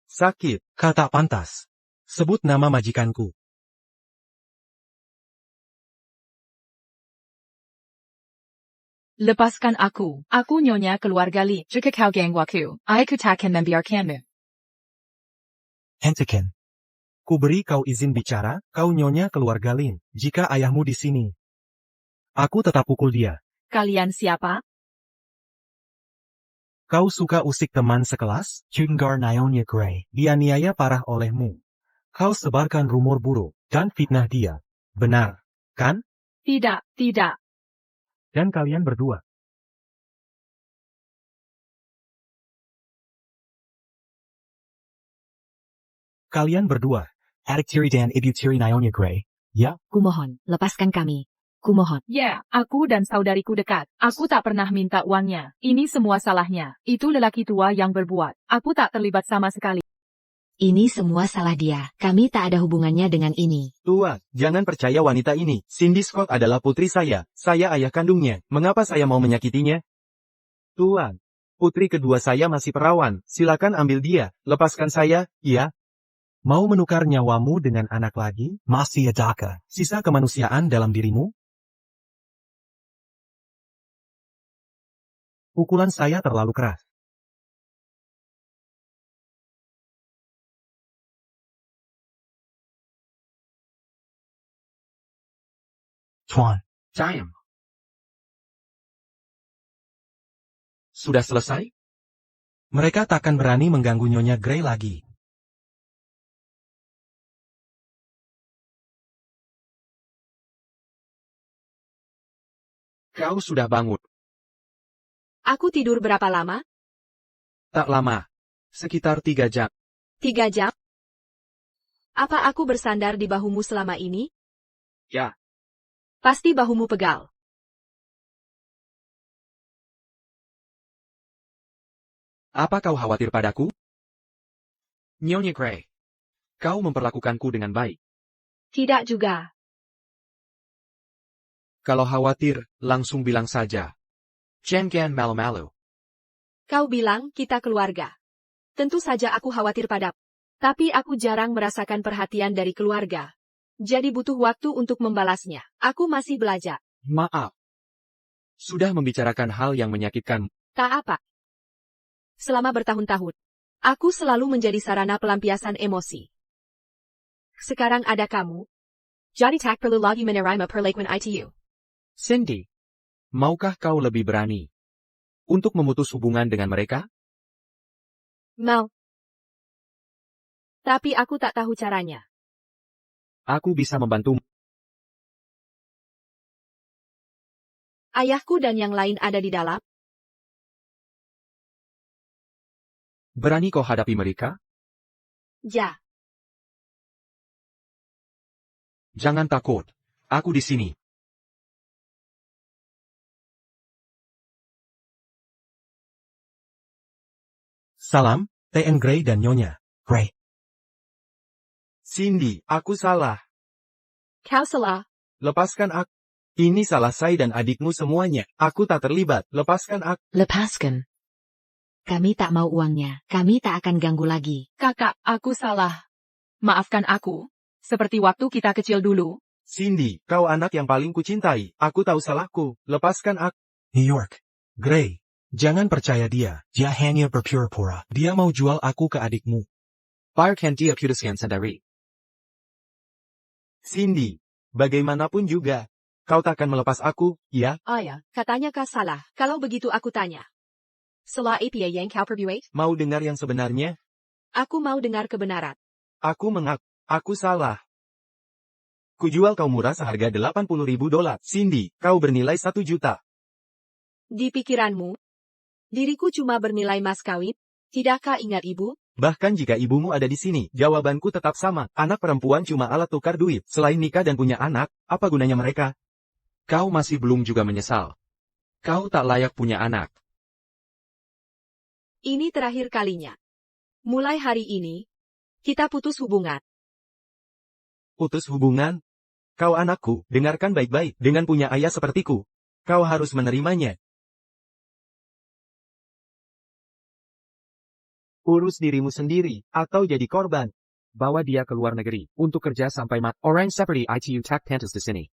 Sakit. Kata pantas. Sebut nama majikanku. Lepaskan aku. Aku nyonya keluarga Lee. Jika kau gangguaku, aku takkan membiarkanmu. Hentikan. Ku beri kau izin bicara, kau nyonya keluarga Lin. Jika ayahmu di sini, aku tetap pukul dia. Kalian siapa? Kau suka usik teman sekelas? Jungar Nyonya Gray. Dianiaya parah olehmu. Kau sebarkan rumor buruk dan fitnah dia. Benar, kan? Tidak, tidak. Dan kalian berdua. Kalian berdua. Adik tiri dan ibu tiri Nyonya Gray. Ya? Kumohon, lepaskan kami. Kumohon. Ya, aku dan saudariku dekat. Aku tak pernah minta uangnya. Ini semua salahnya. Itu lelaki tua yang berbuat. Aku tak terlibat sama sekali. Ini semua salah dia. Kami tak ada hubungannya dengan ini. Tuan, jangan percaya wanita ini. Cindy Scott adalah putri saya. Saya ayah kandungnya. Mengapa saya mau menyakitinya? Tuan, putri kedua saya masih perawan. Silakan ambil dia. Lepaskan saya, ya. Mau menukar nyawamu dengan anak lagi? Masih adakah sisa kemanusiaan dalam dirimu? Pukulan saya terlalu keras. Tuan. Time. Sudah selesai? Mereka takkan berani mengganggu Nyonya Gray lagi. Kau sudah bangun. Aku tidur berapa lama? Tak lama. Sekitar 3 jam. 3 jam? Apa aku bersandar di bahumu selama ini? Ya. Pasti bahumu pegal. Apa kau khawatir padaku? Nyonya Gray. Kau memperlakukanku dengan baik. Tidak juga. Kalau khawatir, langsung bilang saja. Jangan malu-malu. Kau bilang kita keluarga. Tentu saja aku khawatir padamu. Tapi aku jarang merasakan perhatian dari keluarga. Jadi butuh waktu untuk membalasnya. Aku masih belajar. Maaf. Sudah membicarakan hal yang menyakitkan. Tak apa. Selama bertahun-tahun, aku selalu menjadi sarana pelampiasan emosi. Sekarang ada kamu. Jadi tak perlu lagi menerima perlakuan itu. Cindy, maukah kau lebih berani untuk memutus hubungan dengan mereka? Mau. Tapi aku tak tahu caranya. Aku bisa membantu. Ayahku dan yang lain ada di dalam. Berani kau hadapi mereka? Ya. Jangan takut. Aku di sini. Salam, TN Gray dan Nyonya Gray. Cindy, aku salah. Kau salah. Lepaskan aku. Ini salah saya dan adikmu semuanya. Aku tak terlibat. Lepaskan aku. Lepaskan. Kami tak mau uangnya. Kami tak akan ganggu lagi. Kakak, aku salah. Maafkan aku. Seperti waktu kita kecil dulu. Cindy, kau anak yang paling kucintai. Aku tahu salahku. Lepaskan aku. New York. Gray. Jangan percaya dia. Dia hanya berpura-pura. Dia mau jual aku ke adikmu. Biarkan dia putuskan sendiri. Cindy, bagaimanapun juga, kau takkan melepas aku, ya? Ayah, katanya kau salah. Kalau begitu aku tanya. Setelah apa yang kau perbuat? Mau dengar yang sebenarnya? Aku mau dengar kebenaran. Aku mengaku, aku salah. Kujual kau murah seharga $80.000. Cindy, kau bernilai 1 juta. Di pikiranmu, diriku cuma bernilai mas kawin? Tidakkah ingat ibu? Bahkan jika ibumu ada di sini, jawabanku tetap sama. Anak perempuan cuma alat tukar duit. Selain nikah dan punya anak, apa gunanya mereka? Kau masih belum juga menyesal. Kau tak layak punya anak. Ini terakhir kalinya. Mulai hari ini, kita putus hubungan. Putus hubungan? Kau anakku, dengarkan baik-baik. Dengan punya ayah sepertiku, kau harus menerimanya. Urus dirimu sendiri, atau jadi korban. Bawa dia ke luar negeri, untuk kerja sampai mat. Orang seperti itu tak pantas di sini.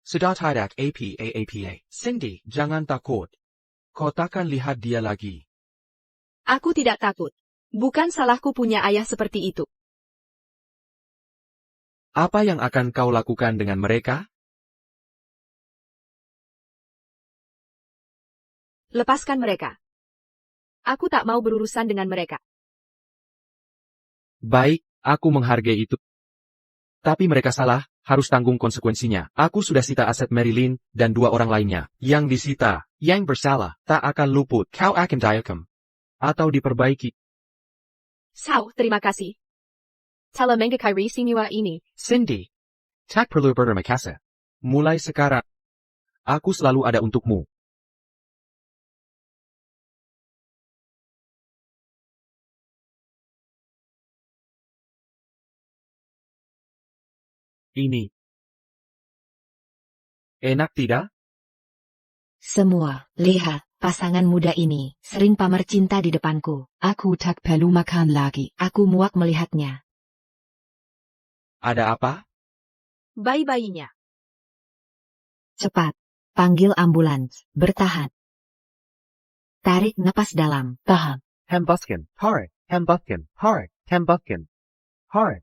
Sudah tidak apa-apa. Cindy, jangan takut. Kau takkan lihat dia lagi. Aku tidak takut. Bukan salahku punya ayah seperti itu. Apa yang akan kau lakukan dengan mereka? Lepaskan mereka. Aku tak mau berurusan dengan mereka. Baik, aku menghargai itu. Tapi mereka salah, harus tanggung konsekuensinya. Aku sudah sita aset Marilyn dan 2 orang lainnya. Yang disita, yang bersalah, tak akan luput. Kau akan dihukum. Atau diperbaiki. Terima kasih. Telah mengkakai semua ini. Cindy, tak perlu berterima kasih. Mulai sekarang, aku selalu ada untukmu. Ini enak tidak? Semua, lihat, pasangan muda ini, sering pamer cinta di depanku. Aku tak perlu makan lagi. Aku muak melihatnya. Ada apa? Bayi-bayinya. Cepat, panggil ambulans, bertahan. Tarik napas dalam, tahan. Hembuskan, tarik, hembuskan, tarik, hembuskan, tarik.